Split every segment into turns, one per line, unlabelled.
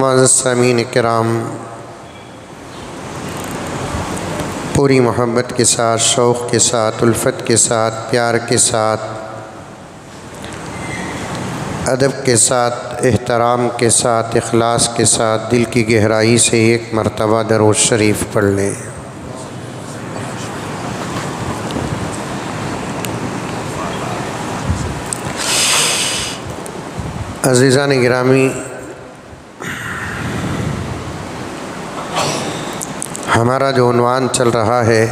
मुअज़्ज़ज़ सामीन किराम, पूरी मोहब्बत के साथ, शौक़ के साथ, उल्फत के साथ, प्यार के साथ, अदब के साथ, एहतराम के साथ, इखलास के साथ दिल की गहराई से एक मरतबा दरूद शरीफ पढ़ लें। अज़ीज़ान गिरामी, हमारा जो उन्वान चल रहा है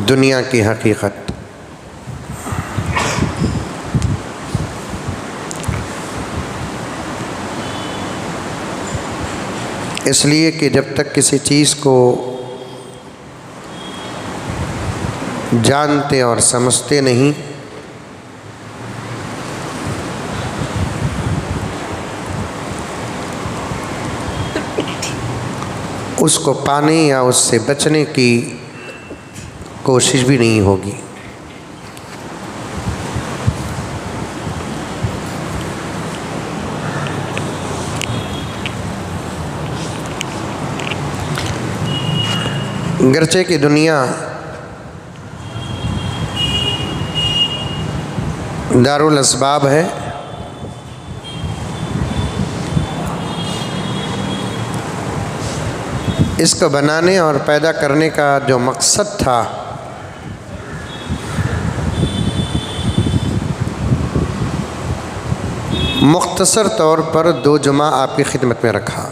दुनिया की हकीकत। इसलिए कि जब तक किसी चीज़ को जानते और समझते नहीं उसको पाने या उससे बचने की कोशिश भी नहीं होगी। गरचे की दुनिया दारुल असबाब है, इसको बनाने और पैदा करने का जो मकसद था मुख्तसर तौर पर 2 जुमा आपकी खिदमत में रखा।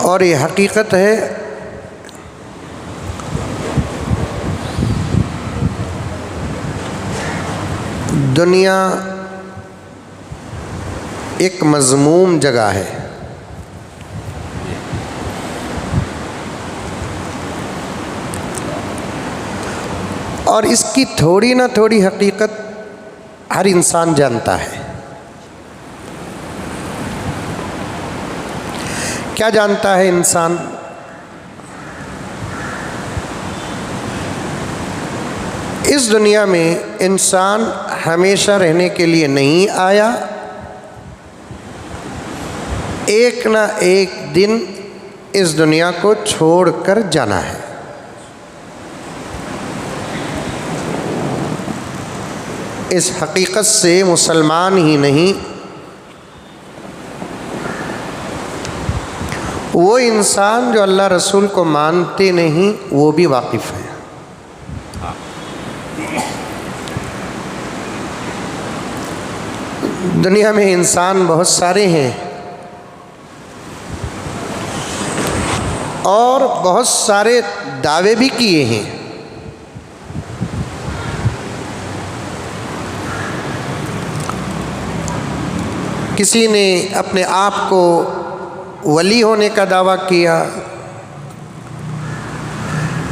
और ये हकीकत है दुनिया एक मज़मूम जगह है। और इसकी थोड़ी ना थोड़ी हकीकत हर इंसान जानता है। क्या जानता है इंसान? इस दुनिया में इंसान हमेशा रहने के लिए नहीं आया, एक ना एक दिन इस दुनिया को छोड़कर जाना है। इस हकीकत से मुसलमान ही नहीं, वो इंसान जो अल्लाह रसूल को मानते नहीं वो भी वाकिफ़ है। दुनिया में इंसान बहुत सारे हैं और बहुत सारे दावे भी किए हैं। किसी ने अपने आप को वली होने का दावा किया,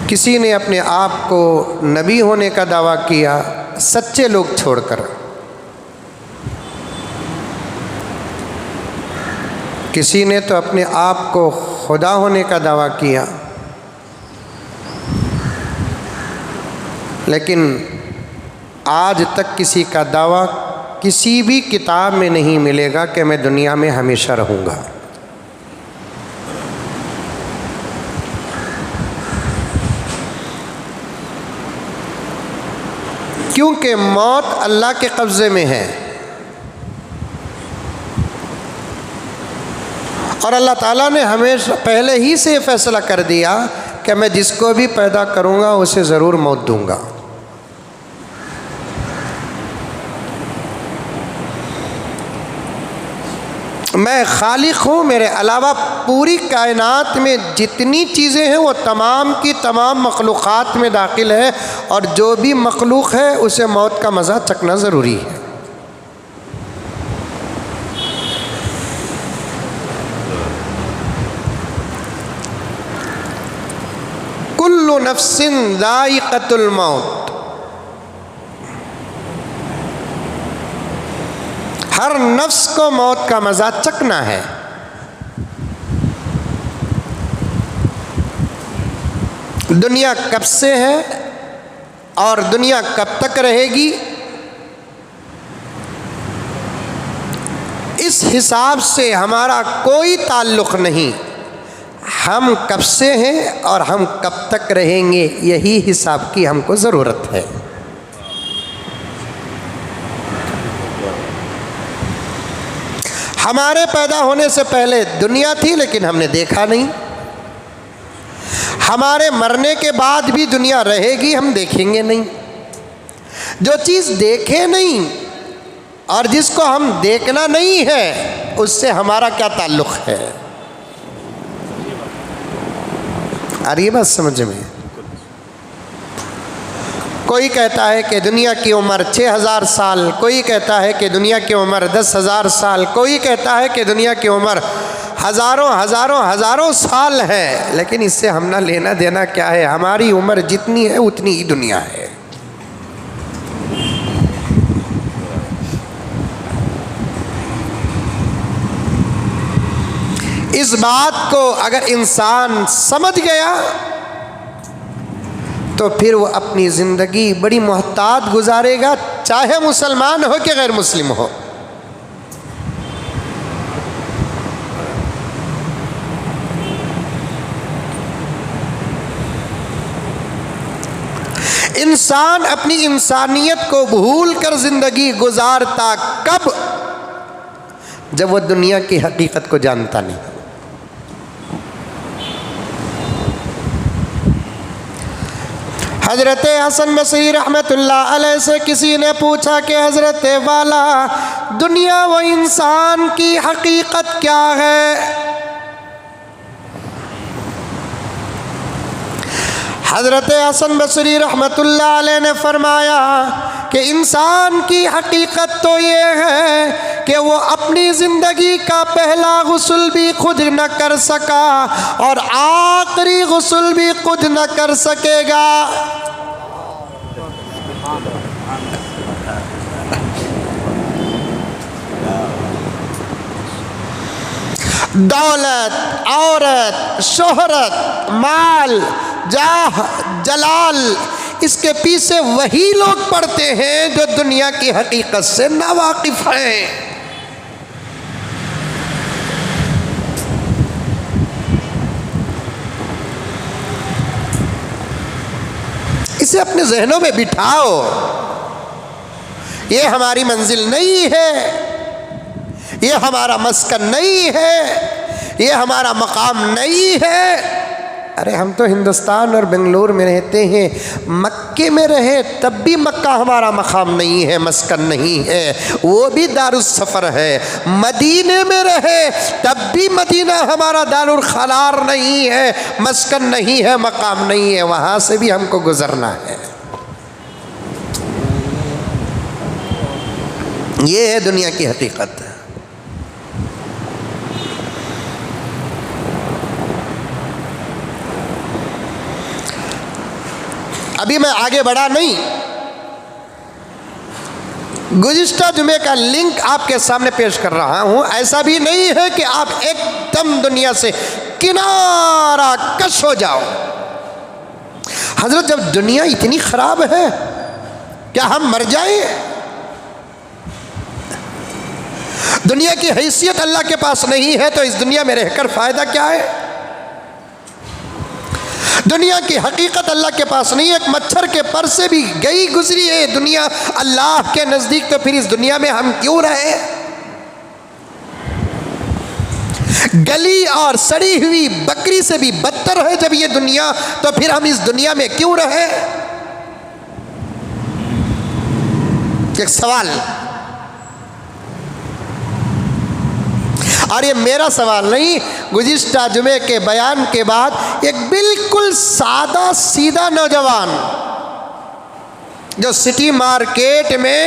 किसी ने अपने आप को नबी होने का दावा किया, सच्चे लोग छोड़कर। किसी ने तो अपने आप को खुदा होने का दावा किया, लेकिन आज तक किसी का दावा किसी भी किताब में नहीं मिलेगा कि मैं दुनिया में हमेशा रहूँगा। क्योंकि मौत अल्लाह के कब्ज़े में है और अल्लाह ताला ने हमेशा पहले ही से फैसला कर दिया कि मैं जिसको भी पैदा करूँगा उसे ज़रूर मौत दूँगा। मैं खालिक हूँ, मेरे अलावा पूरी कायनात में जितनी चीज़ें हैं वो तमाम की तमाम मखलूक़ात में दाखिल है और जो भी मखलूक़ है उसे मौत का मज़ा चखना ज़रूरी है। कुल्लु नफ्सिन ज़ाइक़तुल मौत, हर नफ्स को मौत का मज़ा चखना है। दुनिया कब से है और दुनिया कब तक रहेगी, इस हिसाब से हमारा कोई ताल्लुक़ नहीं। हम कब से हैं और हम कब तक रहेंगे, यही हिसाब की हमको ज़रूरत है। हमारे पैदा होने से पहले दुनिया थी लेकिन हमने देखा नहीं। हमारे मरने के बाद भी दुनिया रहेगी, हम देखेंगे नहीं। जो चीज़ देखे नहीं और जिसको हम देखना नहीं है उससे हमारा क्या ताल्लुक़ है। आ रही है बात समझ में? कोई कहता है कि दुनिया की उम्र 6000 साल, कोई कहता है कि दुनिया की उम्र 10,000 साल, कोई कहता है कि दुनिया की उम्र हज़ारों हज़ारों हज़ारों साल है। लेकिन इससे हम ना लेना देना क्या है, हमारी उम्र जितनी है उतनी ही दुनिया है। इस बात को अगर इंसान समझ गया तो फिर वो अपनी ज़िंदगी बड़ी मोहतात गुजारेगा, चाहे मुसलमान हो कि गैर मुस्लिम हो। इंसान अपनी इंसानियत को भूल कर ज़िंदगी गुजारता कब? जब वह दुनिया की हकीकत को जानता नहीं। हज़रत हसन बसरी रहमतुल्लाह अलैह से किसी ने पूछा कि हज़रत वाला, दुनिया व इंसान की हकीकत क्या है? हज़रत हसन बसरी रहमतुल्लाह अलैह ने फरमाया कि इंसान की हकीकत तो ये है कि वो अपनी ज़िंदगी का पहला गुस्ल भी खुद न कर सका और आखिरी गुस्ल भी खुद न कर सकेगा। दौलत, औरत, शोहरत, माल, जाह, जलाल, इसके पीछे वही लोग पड़ते हैं जो दुनिया की हकीकत से नावाकिफ हैं। इसे अपने जहनों में बिठाओ, ये हमारी मंजिल नहीं है, ये हमारा मस्कन नहीं है, ये हमारा मकाम नहीं है। अरे हम तो हिंदुस्तान और बेंगलुरु में रहते हैं, मक्के में रहे तब भी मक्का हमारा मकाम नहीं है, मस्कन नहीं है, वो भी दारुस सफ़र है। मदीने में रहे तब भी मदीना हमारा दारुल क़रार नहीं है, मस्कन नहीं है, मकाम नहीं है, वहाँ से भी हमको गुज़रना है। ये है दुनिया की हकीकत। अभी मैं आगे बढ़ा नहीं, गुज़िश्ता जुमे का लिंक आपके सामने पेश कर रहा हूं। ऐसा भी नहीं है कि आप एकदम दुनिया से किनारा कश हो जाओ। हजरत, जब दुनिया इतनी खराब है, क्या हम मर जाएं? दुनिया की हैसियत अल्लाह के पास नहीं है तो इस दुनिया में रहकर फ़ायदा क्या है? दुनिया की हकीकत अल्लाह के पास नहीं है, एक मच्छर के पर से भी गई गुजरी है दुनिया अल्लाह के नज़दीक, तो फिर इस दुनिया में हम क्यों रहे? गली और सड़ी हुई बकरी से भी बदतर है जब ये दुनिया, तो फिर हम इस दुनिया में क्यों रहे? एक सवाल, और ये मेरा सवाल नहीं, गुज़िश्ता जुमे के बयान के बाद एक बिल्कुल सादा सीधा नौजवान जो सिटी मार्केट में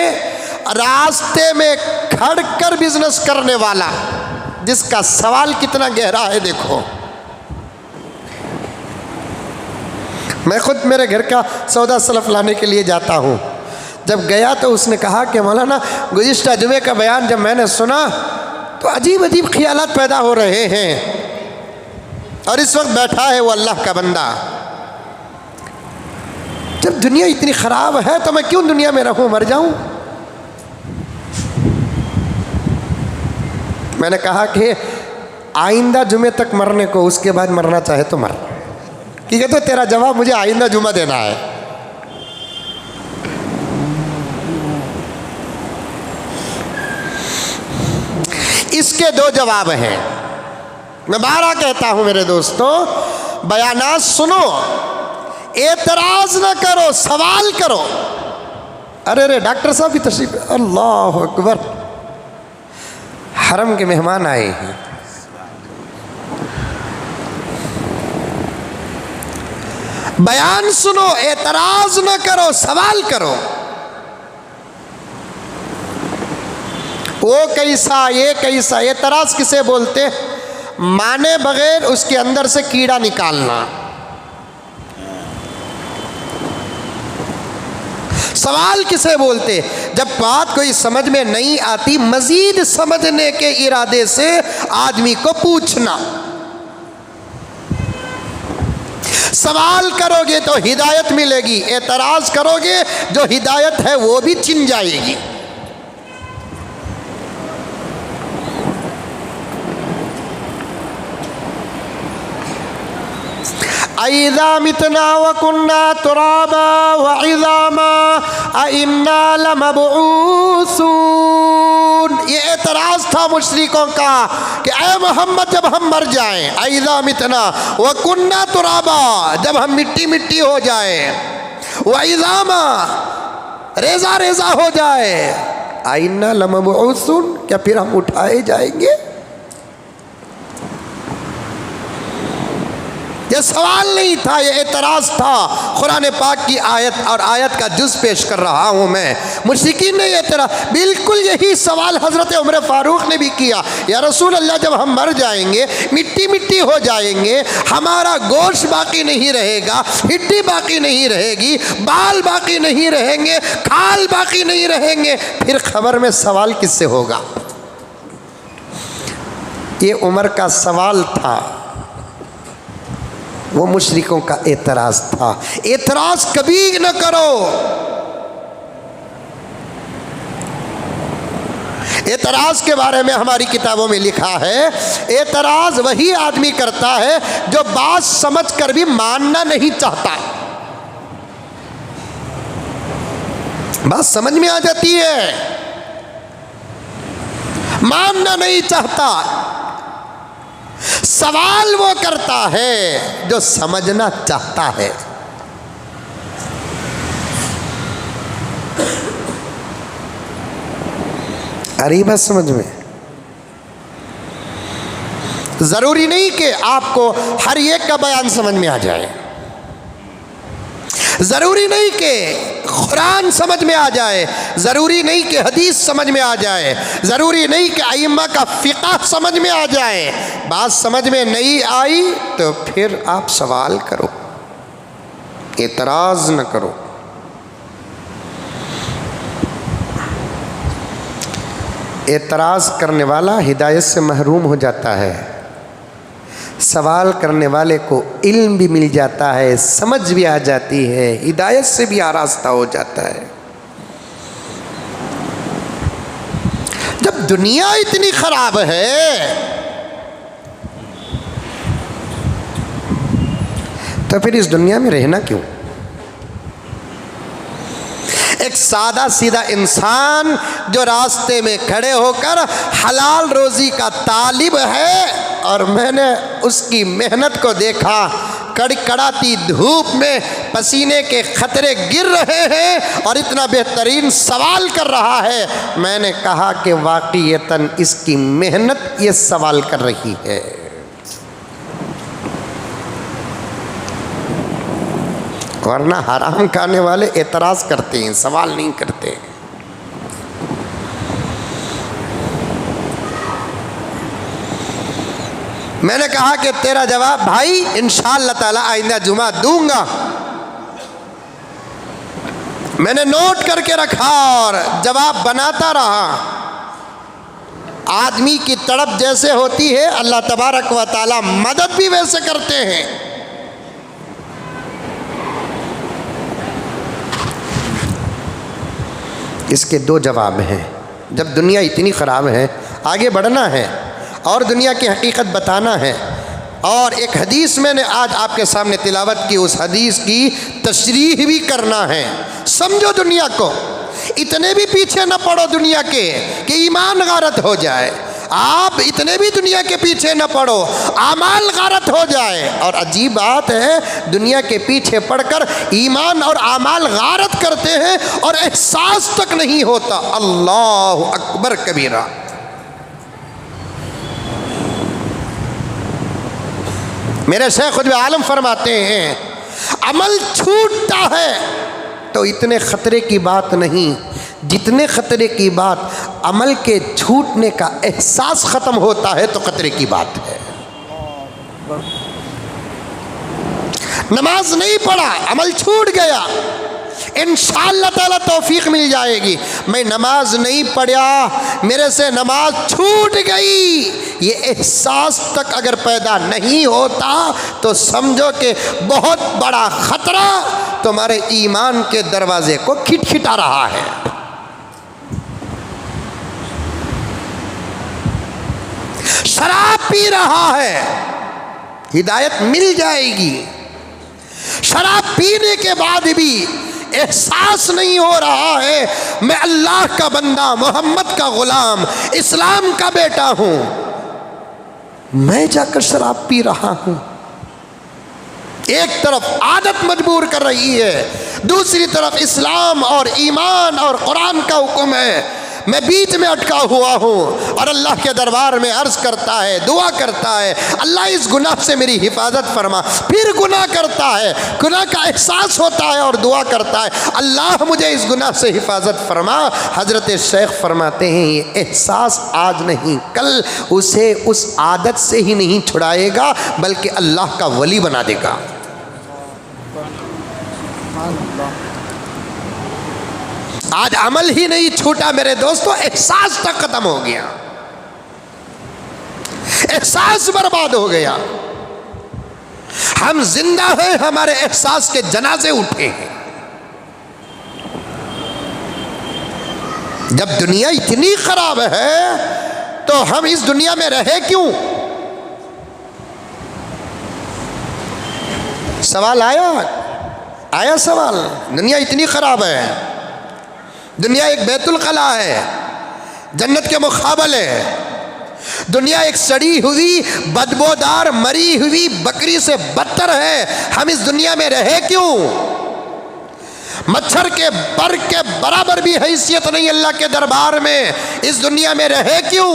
रास्ते में खड़ कर बिजनेस करने वाला, जिसका सवाल कितना गहरा है देखो। मैं खुद मेरे घर का सौदा सलफ लाने के लिए जाता हूँ। जब गया तो उसने कहा कि मौलाना, गुज़िश्ता जुमे का बयान जब मैंने सुना तो अजीब अजीब ख्यालात पैदा हो रहे हैं, और इस वक्त बैठा है वो अल्लाह का बंदा। जब दुनिया इतनी ख़राब है तो मैं क्यों दुनिया में रहूं, मर जाऊं? मैंने कहा कि आइंदा जुमे तक मरने को, उसके बाद मरना चाहे तो मर। ठीक है, तो तेरा जवाब मुझे आइंदा जुमा देना है। इसके दो जवाब हैं। मैं बारहा कहता हूं मेरे दोस्तों, बयानात सुनो, एतराज न करो, सवाल करो। अरे डॉक्टर साहब की तशरीफ, अल्लाह अकबर, हरम के मेहमान आए हैं। बयान सुनो, एतराज न करो, सवाल करो। वो कैसा, ये कैसा, एतराज किसे बोलते? माने बगैर उसके अंदर से कीड़ा निकालना। सवाल किसे बोलते? जब बात कोई समझ में नहीं आती, मजीद समझने के इरादे से आदमी को पूछना। सवाल करोगे तो हिदायत मिलेगी, एतराज़ करोगे जो हिदायत है वो भी छिन जाएगी। अइज़ा मितना व कुन्ना तुराबा व इज़ामा अइन्ना लमबऊसून। ये एतराज़ था मुशरिकों का कि ऐ मोहम्मद जब हम मर जाएं, अइज़ा मितना व कुन्ना तुराबा, जब हम मिट्टी मिट्टी हो जाए, व इज़ामा रेज़ा रेज़ा हो जाए, अइन्ना लमबऊसून, क्या फिर हम उठाए जाएंगे? ये सवाल नहीं था, ये एतराज़ था। कुरान पाक की आयत और आयत का जुज़ पेश कर रहा हूँ मैं। मुशरिकीन ने एतराज़, बिल्कुल यही सवाल हज़रत उमर फ़ारूक ने भी किया, या रसूल अल्लाह जब हम मर जाएंगे, मिट्टी मिट्टी हो जाएंगे, हमारा गोश्त बाकी नहीं रहेगा, हड्डी बाकी नहीं रहेगी, बाल बाकी नहीं रहेंगे, खाल बाकी नहीं रहेंगे, फिर खबर में सवाल किससे होगा? ये उमर का सवाल था, वो मुशरिकों का एतराज़ था। एतराज़ कभी न करो। एतराज़ के बारे में हमारी किताबों में लिखा है, एतराज़ वही आदमी करता है जो बात समझ कर भी मानना नहीं चाहता। बात समझ में आ जाती है, मानना नहीं चाहता। सवाल वो करता है जो समझना चाहता है। अरे बस समझ में, जरूरी नहीं कि आपको हर एक का बयान समझ में आ जाए, ज़रूरी नहीं कि कुरान समझ में आ जाए, ज़रूरी नहीं कि हदीस समझ में आ जाए, ज़रूरी नहीं कि अइम्मा का फ़िक़्ह समझ में आ जाए। बात समझ में नहीं आई तो फिर आप सवाल करो, एतराज़ न करो। एतराज़ करने वाला हिदायत से महरूम हो जाता है, सवाल करने वाले को इल्म भी मिल जाता है, समझ भी आ जाती है, हिदायत से भी आरास्ता हो जाता है। जब दुनिया इतनी खराब है तो फिर इस दुनिया में रहना क्यों? एक सादा सीधा इंसान जो रास्ते में खड़े होकर हलाल रोज़ी का तालिब है, और मैंने उसकी मेहनत को देखा, कड़कड़ाती धूप में पसीने के खतरे गिर रहे हैं और इतना बेहतरीन सवाल कर रहा है। मैंने कहा कि वाक़ईतन इसकी मेहनत ये सवाल कर रही है। वरना हराम खाने वाले एतराज़ करते हैं, सवाल नहीं करते। मैंने कहा कि तेरा जवाब भाई इंशाअल्लाह ताला आइंदा जुमा दूंगा। मैंने नोट करके रखा और जवाब बनाता रहा। आदमी की तड़प जैसे होती है, अल्लाह तबारक व ताला मदद भी वैसे करते हैं। इसके दो जवाब हैं। जब दुनिया इतनी ख़राब है, आगे बढ़ना है और दुनिया की हकीकत बताना है। और एक हदीस मैंने आज आपके सामने तिलावत की, उस हदीस की तशरीह भी करना है। समझो दुनिया को, इतने भी पीछे न पड़ो दुनिया के कि ईमान गारत हो जाए। आप इतने भी दुनिया के पीछे न पड़ो, आमाल गारत हो जाए। और अजीब बात है, दुनिया के पीछे पड़कर ईमान और आमाल गारत करते हैं और एहसास तक नहीं होता। अल्लाह अकबर कबीरा। मेरे शेख खुद आलम फरमाते हैं, अमल छूटता है तो इतने ख़तरे की बात नहीं जितने ख़तरे की बात अमल के छूटने का एहसास ख़त्म होता है तो ख़तरे की बात है। नमाज नहीं पढ़ा, अमल छूट गया, इंशाअल्लाह ताला तौफीक मिल जाएगी। मैं नमाज नहीं पढ़ा, मेरे से नमाज छूट गई, ये एहसास तक अगर पैदा नहीं होता तो समझो कि बहुत बड़ा खतरा तुम्हारे ईमान के दरवाजे को खिटखिटा रहा है। शराब पी रहा है, हिदायत मिल जाएगी। शराब पीने के बाद भी एहसास नहीं हो रहा है मैं अल्लाह का बंदा, मोहम्मद का गुलाम, इस्लाम का बेटा हूं, मैं जाकर शराब पी रहा हूं। एक तरफ आदत मजबूर कर रही है, दूसरी तरफ इस्लाम और ईमान और कुरान का हुक्म है, मैं बीच में अटका हुआ हूँ और अल्लाह के दरबार में अर्ज़ करता है, दुआ करता है, अल्लाह इस गुनाह से मेरी हिफाजत फरमा। फिर गुनाह करता है, गुनाह का एहसास होता है और दुआ करता है, अल्लाह मुझे इस गुनाह से हिफाजत फरमा। हज़रत शेख फरमाते हैं ये एहसास आज नहीं कल उसे उस आदत से ही नहीं छुड़ाएगा बल्कि अल्लाह का वली बना देगा। आज अमल ही नहीं छूटा मेरे दोस्तों, एहसास तक खत्म हो गया, एहसास बर्बाद हो गया। हम जिंदा हैं, हमारे एहसास के जनाजे उठे हैं। जब दुनिया इतनी खराब है तो हम इस दुनिया में रहे क्यों? सवाल आया सवाल। दुनिया इतनी खराब है, दुनिया एक बैतुल कला है, जन्नत के मुकाबले। दुनिया एक सड़ी हुई बदबूदार मरी हुई बकरी से बदतर है। हम इस दुनिया में रहे क्यों? मच्छर के बर के बराबर भी हैसियत नहीं अल्लाह के दरबार में, इस दुनिया में रहे क्यों?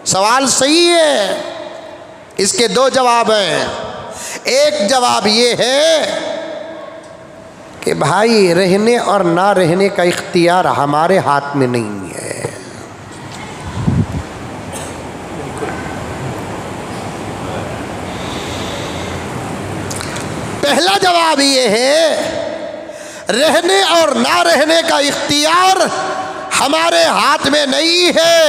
सवाल सही है, इसके दो जवाब हैं। एक जवाब ये है कि भाई रहने और ना रहने का इख्तियार हमारे हाथ में नहीं है। पहला जवाब ये है रहने और ना रहने का इख्तियार हमारे हाथ में नहीं है,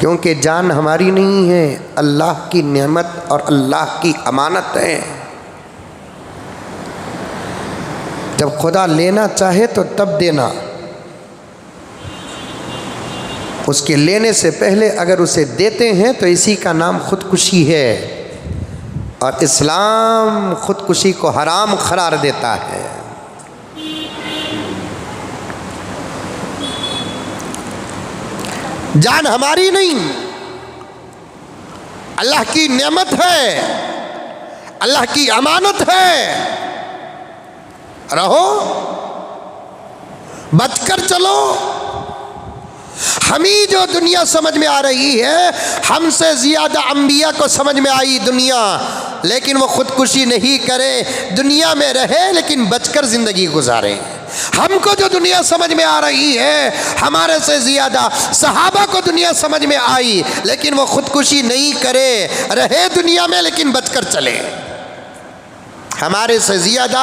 क्योंकि जान हमारी नहीं है, अल्लाह की नेमत और अल्लाह की अमानत है। जब खुदा लेना चाहे तो तब देना, उसके लेने से पहले अगर उसे देते हैं तो इसी का नाम खुदकुशी है, और इस्लाम खुदकुशी को हराम करार देता है। जान हमारी नहीं, अल्लाह की नेमत है, अल्लाह की अमानत है। रहो, बचकर चलो। हमी जो दुनिया समझ में आ रही है, हमसे ज़्यादा अंबिया को समझ में आई दुनिया, लेकिन वो खुदकुशी नहीं करे, दुनिया में रहे लेकिन बचकर ज़िंदगी गुजारे। हमको जो दुनिया समझ में आ रही है, हमारे से ज़्यादा सहाबा को दुनिया समझ में आई, लेकिन वो खुदकुशी नहीं करे, रहे दुनिया में लेकिन बचकर चले। हमारे से ज़्यादा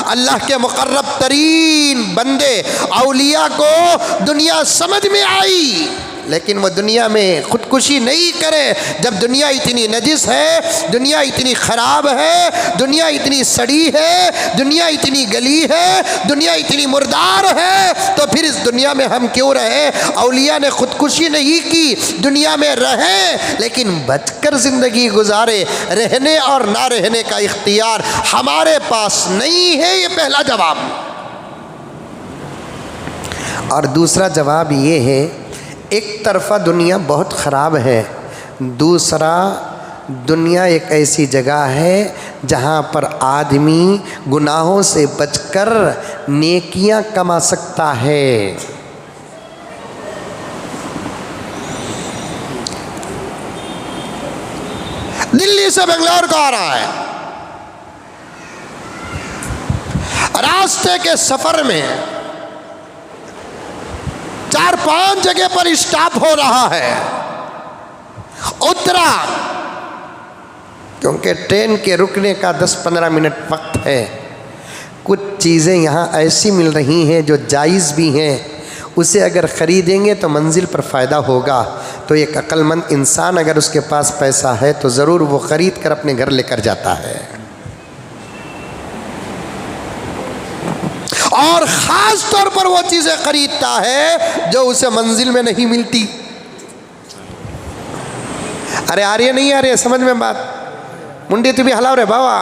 अल्लाह के मुक़र्रब तरीन बंदे औलिया को दुनिया समझ में आई, लेकिन वो दुनिया में खुदकुशी नहीं करे। जब दुनिया इतनी नजिस है, दुनिया इतनी ख़राब है, दुनिया इतनी सड़ी है, दुनिया इतनी गली है, दुनिया इतनी मुर्दार है, तो फिर इस दुनिया में हम क्यों रहे? औलिया ने खुदकुशी नहीं की, दुनिया में रहे लेकिन बचकर ज़िंदगी गुजारे। रहने और ना रहने का इख्तियार हमारे पास नहीं है, ये पहला जवाब। और दूसरा जवाब ये है, एक तरफ़ा दुनिया बहुत ख़राब है, दूसरा दुनिया एक ऐसी जगह है जहाँ पर आदमी गुनाहों से बचकर नेकियां कमा सकता है। दिल्ली से बेंगलोर को आ रहा है, रास्ते के सफ़र में 4-5 जगह पर स्टॉप हो रहा है, उतरा, क्योंकि ट्रेन के रुकने का 10-15 मिनट वक्त है। कुछ चीज़ें यहाँ ऐसी मिल रही हैं जो जायज़ भी हैं, उसे अगर ख़रीदेंगे तो मंजिल पर फ़ायदा होगा। तो एक अक्लमंद इंसान अगर उसके पास पैसा है तो ज़रूर वो ख़रीद कर अपने घर लेकर जाता है, और ख़ास तौर पर वो चीज़ें ख़रीदता है जो उसे मंजिल में नहीं मिलती। अरे आ रही है नहीं आ रही है समझ में बात? मुंडी तो भी हलाओ रे बाबा,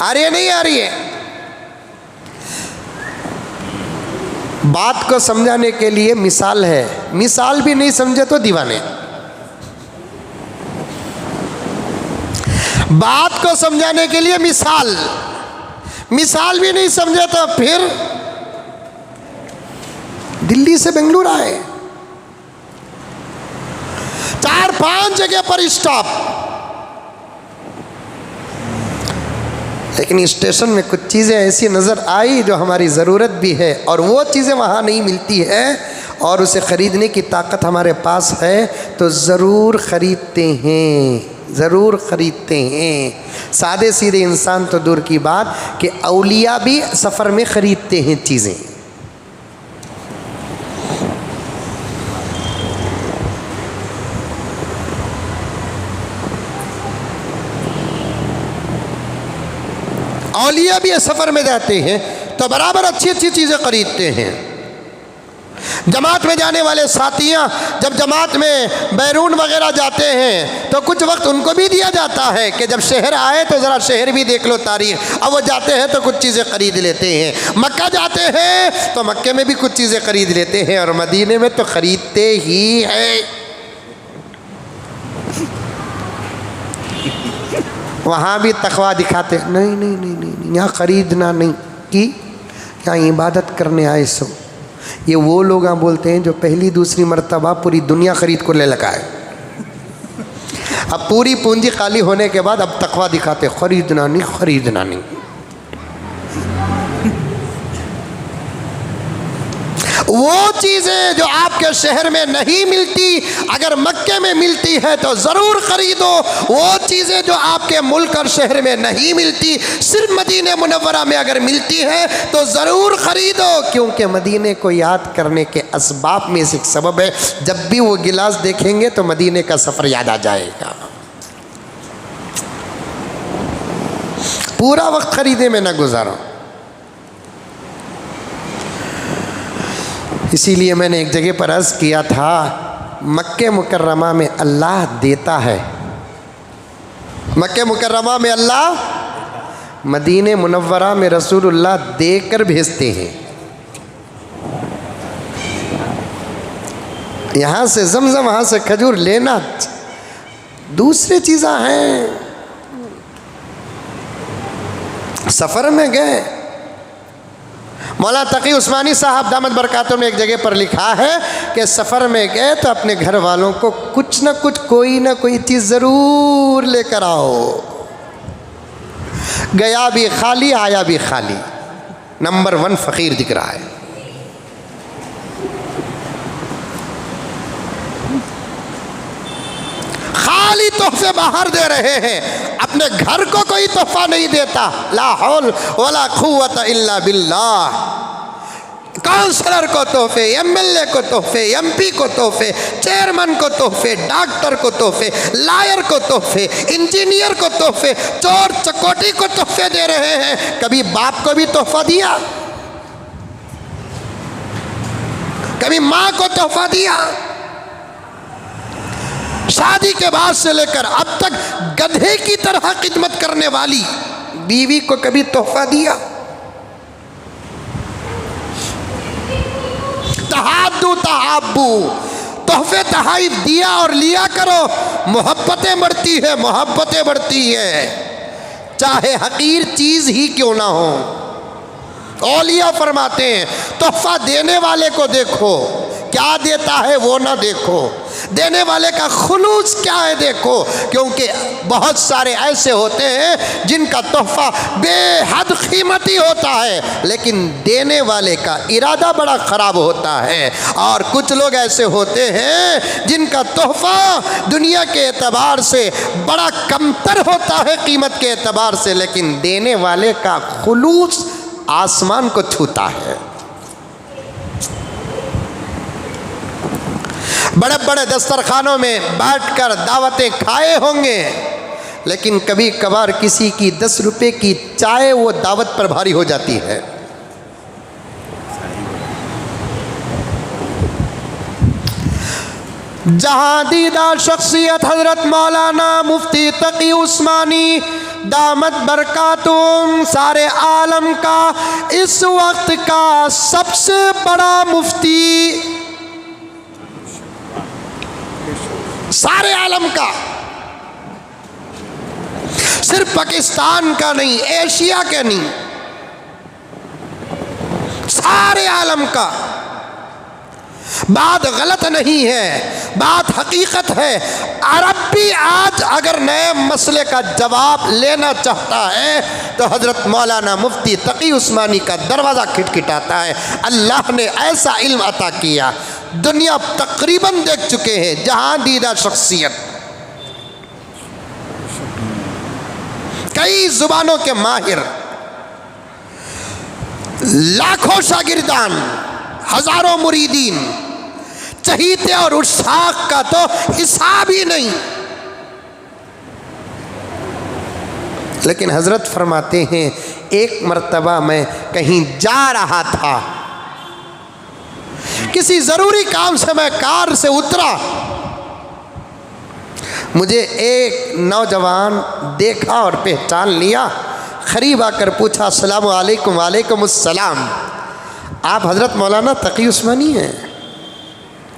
आ रही है नहीं आ रही है? बात को समझाने के लिए मिसाल है, मिसाल भी नहीं समझे तो दीवाने। बात को समझाने के लिए मिसाल, मिसाल भी नहीं समझे तो फिर दिल्ली से बेंगलुरु आए, 4-5 जगह पर स्टॉप, लेकिन स्टेशन में कुछ चीज़ें ऐसी नज़र आई जो हमारी ज़रूरत भी है, और वो चीज़ें वहाँ नहीं मिलती है और उसे ख़रीदने की ताकत हमारे पास है तो ज़रूर ख़रीदते हैं, ज़रूर ख़रीदते हैं। सादे सीधे इंसान तो दूर की बात कि औलिया भी सफ़र में ख़रीदते हैं चीज़ें। औलिया भी सफ़र में जाते हैं तो बराबर अच्छी अच्छी चीज़ें ख़रीदते हैं। जमात में जाने वाले साथियाँ जब जमात में बैरून वगैरह जाते हैं तो कुछ वक्त उनको भी दिया जाता है कि जब शहर आए तो ज़रा शहर भी देख लो तारीख़। अब वो जाते हैं तो कुछ चीज़ें ख़रीद लेते हैं, मक्का जाते हैं तो मक्के में भी कुछ चीज़ें ख़रीद लेते हैं, और मदीने में तो ख़रीदते ही हैं। वहाँ भी तकवा दिखाते, नहीं नहीं नहीं नहीं, यहाँ ख़रीदना नहीं कि यहाँ इबादत करने आए सो। ये वो लोग यहाँ बोलते हैं जो पहली दूसरी मर्तबा पूरी दुनिया ख़रीद को ले लगा है, अब पूरी पूंजी खाली होने के बाद अब तकवा दिखाते, ख़रीदना नहीं ख़रीदना नहीं। वो चीज़ें जो आपके शहर में नहीं मिलती अगर मक्के में मिलती है तो ज़रूर ख़रीदो। वो चीज़ें जो आपके मुल्क और शहर में नहीं मिलती सिर्फ मदीने मुनव्वरा में अगर मिलती है तो ज़रूर ख़रीदो, क्योंकि मदीने को याद करने के असबाब में से एक सबब है। जब भी वो गिलास देखेंगे तो मदीने का सफ़र याद आ जाएगा। पूरा वक्त ख़रीदे में न गुजारो। इसीलिए मैंने एक जगह पर अर्ज़ किया था, मक्के मुकर्रमा में अल्लाह देता है, मक्के मुकर्रमा में अल्लाह, मदीने मुनव्वरा में रसूलुल्लाह देकर भेजते हैं। यहाँ से ज़मज़म, वहाँ से खजूर लेना, दूसरी चीज़ें हैं। सफ़र में गए, मौला तकी उस्मानी साहब दामद बरकातुहू ने एक जगह पर लिखा है कि सफ़र में गए तो अपने घर वालों को कुछ न कुछ, कोई ना कोई चीज़ ज़रूर लेकर आओ। गया भी खाली, आया भी खाली, नंबर 1 फ़कीर दिख रहा है। खाली तोहफे बाहर दे रहे हैं, अपने घर को कोई तोहफा नहीं देता। ला हौल वला कुव्वत इल्ला बिल्लाह। काउंसलर को तोहफे, एमएलए को तोहफे, एमपी को तोहफे, चेयरमैन को तोहफे, डॉक्टर को तोहफे, लॉयर को तोहफे, इंजीनियर को तोहफे, चोर चकोटी को तोहफे दे रहे हैं। कभी बाप को भी तोहफा दिया? कभी माँ को तोहफा दिया? शादी के बाद से लेकर अब तक गधे की तरह खिदमत करने वाली बीवी को कभी तोहफा दिया? तहादू तहाबू, तोहफे तहाइफ दिया और लिया करो, मोहब्बतें बढ़ती है, मोहब्बतें बढ़ती है, चाहे हकीर चीज़ ही क्यों ना हो। औलिया फरमाते हैं तोहफा देने वाले को देखो, क्या देता है वो ना देखो, देने वाले का खुलूस क्या है देखो। क्योंकि बहुत सारे ऐसे होते हैं जिनका तोहफा बेहद कीमती होता है, लेकिन देने वाले का इरादा बड़ा ख़राब होता है। और कुछ लोग ऐसे होते हैं जिनका तोहफा दुनिया के एतबार से बड़ा कमतर होता है कीमत के एतबार से, लेकिन देने वाले का खुलूस आसमान को छूता है। बड़े बड़े दस्तरखानों में बैठकर दावतें खाए होंगे, लेकिन कभी कभार किसी की 10 रुपए की चाय वो दावत पर भारी हो जाती है। जहां दीदा शख्सियत हजरत मौलाना मुफ्ती तकी उस्मानी दामत बरकातुम सारे आलम का इस वक्त का सबसे बड़ा मुफ्ती, सारे आलम का, सिर्फ पाकिस्तान का नहीं, एशिया का नहीं, सारे आलम का। बात गलत नहीं है, बात हकीकत है। अरब भी आज अगर नए मसले का जवाब लेना चाहता है तो हजरत मौलाना मुफ्ती तकी उस्मानी का दरवाज़ा खटखटाता है। अल्लाह ने ऐसा इल्म अता किया, दुनिया तकरीबन देख चुके हैं। जहां दीदा शख्सियत, कई जुबानों के माहिर, लाखों शागिर्दान, हजारों मुरीदीन, चहीते और उस्साक का तो हिसाब ही नहीं। लेकिन हजरत फरमाते हैं, एक मर्तबा मैं कहीं जा रहा था, किसी ज़रूरी काम से मैं कार से उतरा, मुझे एक नौजवान देखा और पहचान लिया। करीब आकर पूछा, अस्सलामु अलैकुम। वालेकुम अस्सलाम, आप हज़रत मौलाना तकी उस्मानी हैं?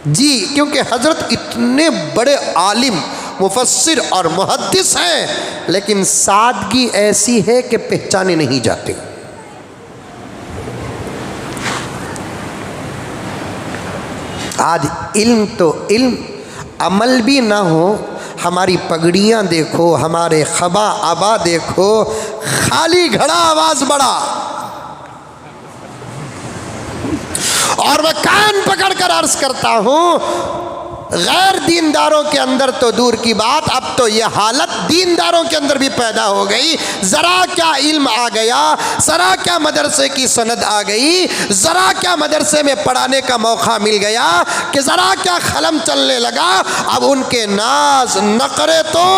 जी, क्योंकि हज़रत इतने बड़े आलिम, मुफस्सिर और मुहद्दिस हैं, लेकिन सादगी ऐसी है कि पहचाने नहीं जाते। आज इल्म तो इल्म, अमल भी ना हो। हमारी पगड़ियाँ देखो, हमारे खबा आबा देखो, खाली घड़ा आवाज़ बड़ा। और मैं कान पकड़कर अर्ज करता हूँ, गैर दीनदारों के अंदर तो दूर की बात, अब तो यह हालत दीनदारों के अंदर भी पैदा हो गई। ज़रा क्या इल्म आ गया, ज़रा क्या मदरसे की सनद आ गई, ज़रा क्या मदरसे में पढ़ाने का मौका मिल गया, कि ज़रा क्या खलम चलने लगा। अब उनके नाज नखरे तो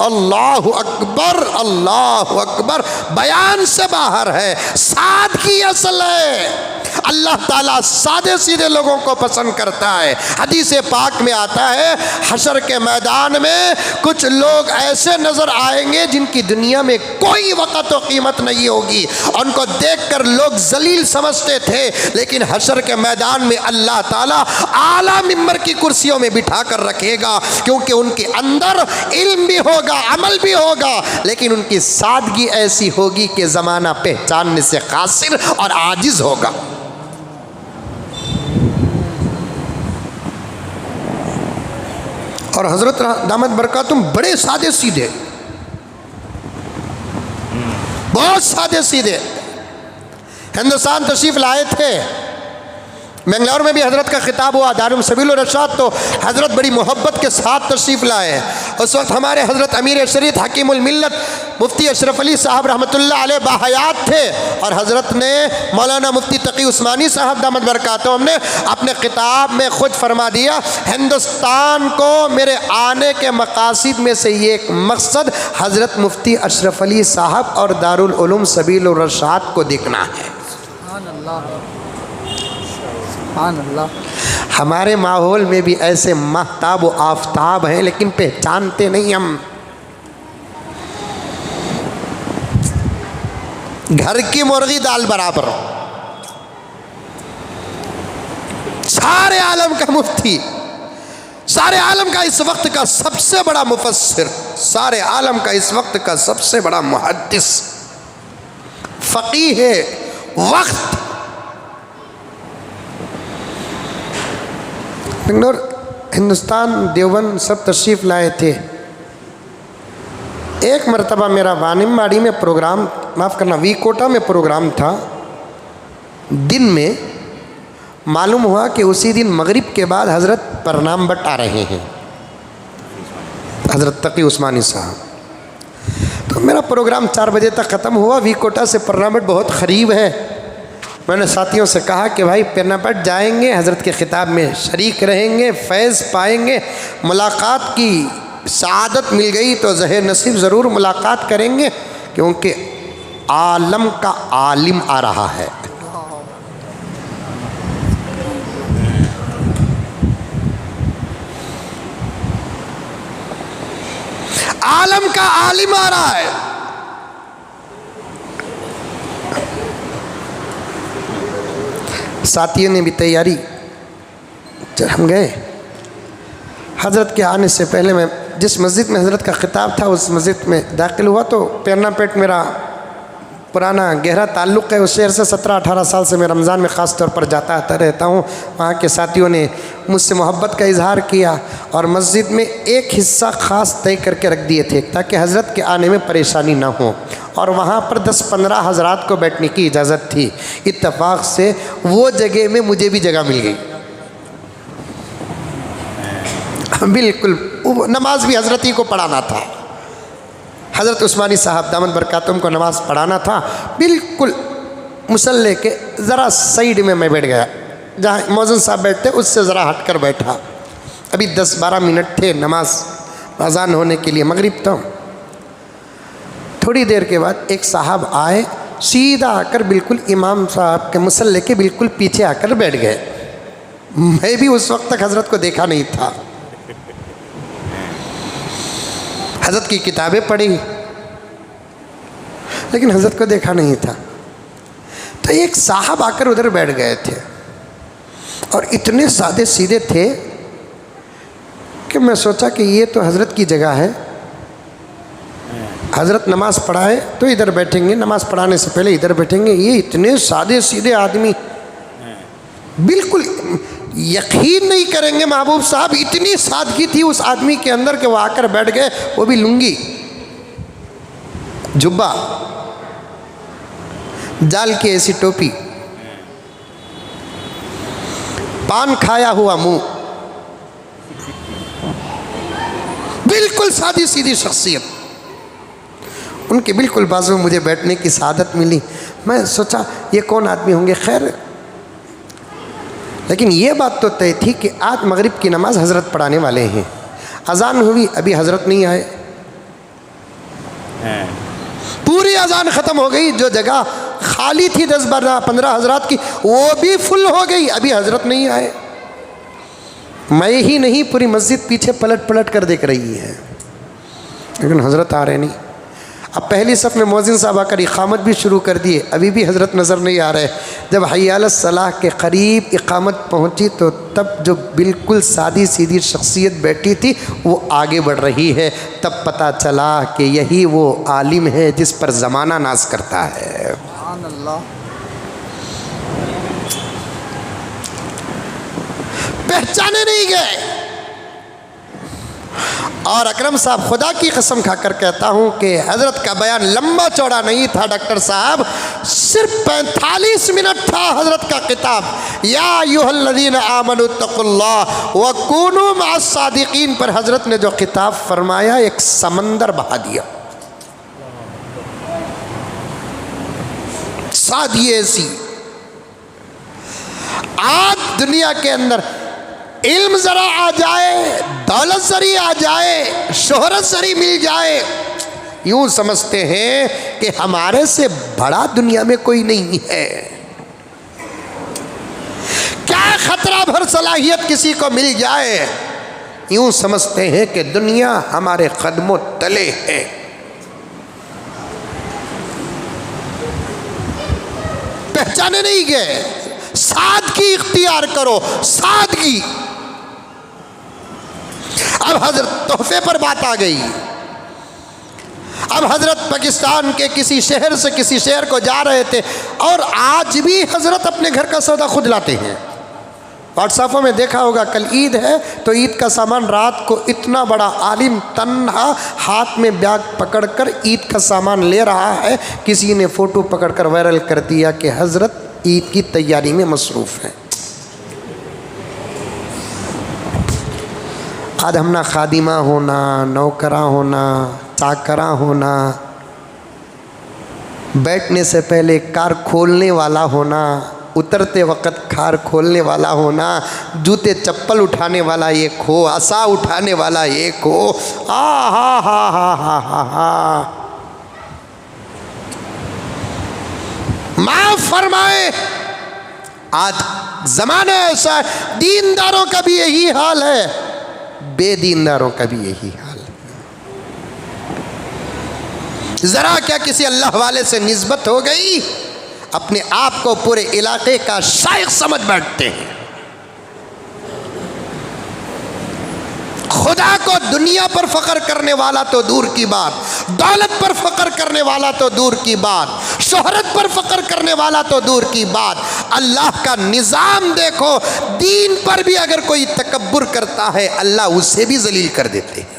अल्लाह अकबर, अल्लाह अकबर, बयान से बाहर है। सादगी असल है। अल्लाह ताला सादे सीधे लोगों को पसंद करता है। हदीस पाक में आता है, हशर के मैदान में कुछ लोग ऐसे नज़र आएंगे जिनकी दुनिया में कोई वक़्त और कीमत नहीं होगी। उनको देखकर लोग जलील समझते थे, लेकिन हशर के मैदान में अल्लाह ताला आला मिंबर की कुर्सियों में बिठा कर रखेगा, क्योंकि उनके अंदर इल्म भी होगा, अमल भी होगा, लेकिन उनकी सादगी ऐसी होगी कि ज़माना पहचानने से कासिर और आजिज़ होगा। और हज़रत दामत बरकातुम बड़े सादे सीधे, बहुत सादे सीधे। हिंदुस्तान तशरीफ़ लाए थे, बेंगलोर में भी हज़रत का खिताब हुआ, दारुल सबील रशाद, तो हज़रत बड़ी मोहब्बत के साथ तशरीफ़ लाए। उस वक्त हमारे हज़रत अमीर शरीयत हकीमुल मिल्लत मुफ्ती अशरफ अली साहब रहमतुल्लाह अलैह बाहयात थे, और हज़रत ने मौलाना मुफ्ती तकी उस्मानी साहब दामत बरकातुहू ने अपने खिताब में ख़ुद फरमा दिया, हिंदुस्तान को मेरे आने के मकासिद में से ये एक मकसद हज़रत मुफ्ती अशरफ अली साहब और दारुल उलूम सबील रशाद को देखना है। हमारे माहौल में भी ऐसे महताब व आफताब हैं, लेकिन पहचानते नहीं हम। घर की मुर्गी दाल बराबर। सारे आलम का मुफ्ती, सारे आलम का इस वक्त का सबसे बड़ा मुफस्सिर, सारे आलम का इस वक्त का सबसे बड़ा मुहद्दिस, फ़क़ीह है वक्त। बेंगलोर हिंदुस्तान देवबंद सब तशरीफ़ लाए थे। एक मरतबा मेरा वानिमबाड़ी में प्रोग्राम, माफ़ करना, वीकोटा में प्रोग्राम था। दिन में मालूम हुआ कि उसी दिन मगरिब के बाद हज़रत प्रणाम बट आ रहे हैं, हज़रत तकी उस्मानी साहब। तो मेरा प्रोग्राम 4 बजे तक ख़त्म हुआ। वीकोटा से प्रणाम बट बहुत करीब है। मैंने साथियों से कहा कि भाई पेरनापट जाएंगे, हज़रत के ख़िताब में शरीक रहेंगे, फैज़ पाएंगे, मुलाकात की सआदत मिल गई तो ज़हे नसीब ज़रूर मुलाकात करेंगे, क्योंकि आलम का आलिम आ रहा है। आलम का आलिम आ रहा है। साथियों ने भी तैयारी, हम गए। हज़रत के आने से पहले मैं जिस मस्जिद में हज़रत का ख़िताब था उस मस्जिद में दाखिल हुआ तो पेरनापेट मेरा पुराना गहरा ताल्लुक़ है। उस शहर से 17-18 साल से मैं रमज़ान में ख़ास तौर पर जाता आता रहता हूँ। वहाँ के साथियों ने मुझसे मोहब्बत का इजहार किया और मस्जिद में एक हिस्सा ख़ास तय करके रख दिए थे ताकि हज़रत के आने में परेशानी ना हो, और वहाँ पर 10-15 हज़रात को बैठने की इजाज़त थी। इत्तफ़ाक़ से वो जगह में मुझे भी जगह मिल गई। बिल्कुल, नमाज भी हज़रत ही को पढ़ाना था। हज़रत उस्मानी साहब दामद बरकातुम को नमाज़ पढ़ाना था। बिल्कुल मुसल्ले के ज़रा साइड में मैं बैठ गया, जहाँ मौज़िन साहब बैठते उससे ज़रा हट कर बैठा। अभी 10-12 मिनट थे नमाज अज़ान होने के लिए, मगरिब तो। थोड़ी देर के बाद एक साहब आए, सीधा आकर बिल्कुल इमाम साहब के मुसल्ले के बिल्कुल पीछे आकर बैठ गए। मैं भी उस वक्त तक हज़रत को देखा नहीं था। हज़रत की किताबें पढ़ी लेकिन हज़रत को देखा नहीं था। तो एक साहब आकर उधर बैठ गए थे और इतने सादे सीधे थे कि मैं सोचा कि ये तो हज़रत की जगह है। हज़रत नमाज़ पढ़ाए तो इधर बैठेंगे, नमाज़ पढ़ाने से पहले इधर बैठेंगे। ये इतने सादे सीधे आदमी, बिल्कुल यकीन नहीं करेंगे महबूब साहब, इतनी सादगी थी उस आदमी के अंदर कि वो आकर बैठ गए। वो भी लुंगी, जुब्बा, जाल की ऐसी टोपी, पान खाया हुआ मुंह, बिल्कुल सादी सीधी शख्सियत। उनके बिल्कुल बाजू में मुझे बैठने की सआदत मिली। मैं सोचा ये कौन आदमी होंगे। खैर, लेकिन ये बात तो तय थी कि आज मगरिब की नमाज़ हज़रत पढ़ाने वाले हैं। अज़ान हुई, अभी हज़रत नहीं आए। पूरी अज़ान ख़त्म हो गई, जो जगह खाली थी 10-15 हज़रात की वो भी फुल हो गई, अभी हज़रत नहीं आए। मैं ही नहीं, पूरी मस्जिद पीछे पलट पलट कर देख रही है, लेकिन हज़रत आ रहे नहीं। अब पहली सफ़ में मौज़िन साहब आकर इक़ामत भी शुरू कर दिए, अभी भी हज़रत नज़र नहीं आ रहे। जब हय्या अलस सलाह के करीब इक़ामत पहुँची तो तब जो बिल्कुल सादी सीधी शख्सियत बैठी थी वो आगे बढ़ रही है। तब पता चला कि यही वो आलिम है जिस पर ज़माना नाज करता है। पहचाने नहीं गए। और अकरम साहब, खुदा की कसम खाकर कहता हूँ कि हज़रत का बयान लंबा चौड़ा नहीं था डॉक्टर साहब, सिर्फ 45 मिनट था हज़रत का किताब। या अय्युहल्लज़ीना आमनू तक़ुल्लाह व कूनू मअस-सादिक़ीन पर हज़रत ने जो किताब फरमाया एक समंदर बहा दिया। सादगी ऐसी, आज दुनिया के अंदर इल्म ज़रा आ जाए, दौलत ज़री आ जाए, शोहरत ज़री मिल जाए, यूँ समझते हैं कि हमारे से बड़ा दुनिया में कोई नहीं है। क्या खतरा भर सलाहियत किसी को मिल जाए, यूँ समझते हैं कि दुनिया हमारे कदमों तले है। पहचाने नहीं गए। सादगी इख्तियार करो, सादगी। अब हजरत तोहफे पर बात आ गई। अब हजरत पाकिस्तान के किसी शहर से किसी शहर को जा रहे थे और आज भी हजरत अपने घर का सौदा खुद लाते हैं। व्हाट्सएपों में देखा होगा, कल ईद है तो ईद का सामान रात को इतना बड़ा आलिम तन्हा हाथ में बैग पकड़कर ईद का सामान ले रहा है, किसी ने फ़ोटो पकड़कर वायरल कर दिया कि हज़रत ईद की तैयारी में मसरूफ़ है। आज हम ना खादिमा होना, नौकरा होना, चाकरा होना, बैठने से पहले कार खोलने वाला होना, उतरते वक़्त कार खोलने वाला होना, जूते चप्पल उठाने वाला एक हो, आसा उठाने वाला एक हो। हा माफ़ फरमाए, आज ज़माना ऐसा है, दीनदारों का भी यही हाल है, बेदीनदारों का भी यही हाल है। ज़रा क्या किसी अल्लाह वाले से निस्बत हो गई, अपने आप को पूरे इलाके का शाइख समझ बैठते हैं। खुदा को दुनिया पर फख्र करने वाला तो दूर की बात, दौलत पर फख्र करने वाला तो दूर की बात, शोहरत पर फख्र करने वाला तो दूर की बात, अल्लाह का निज़ाम देखो, दीन पर भी अगर कोई तकब्बुर करता है अल्लाह उसे भी जलील कर देते हैं।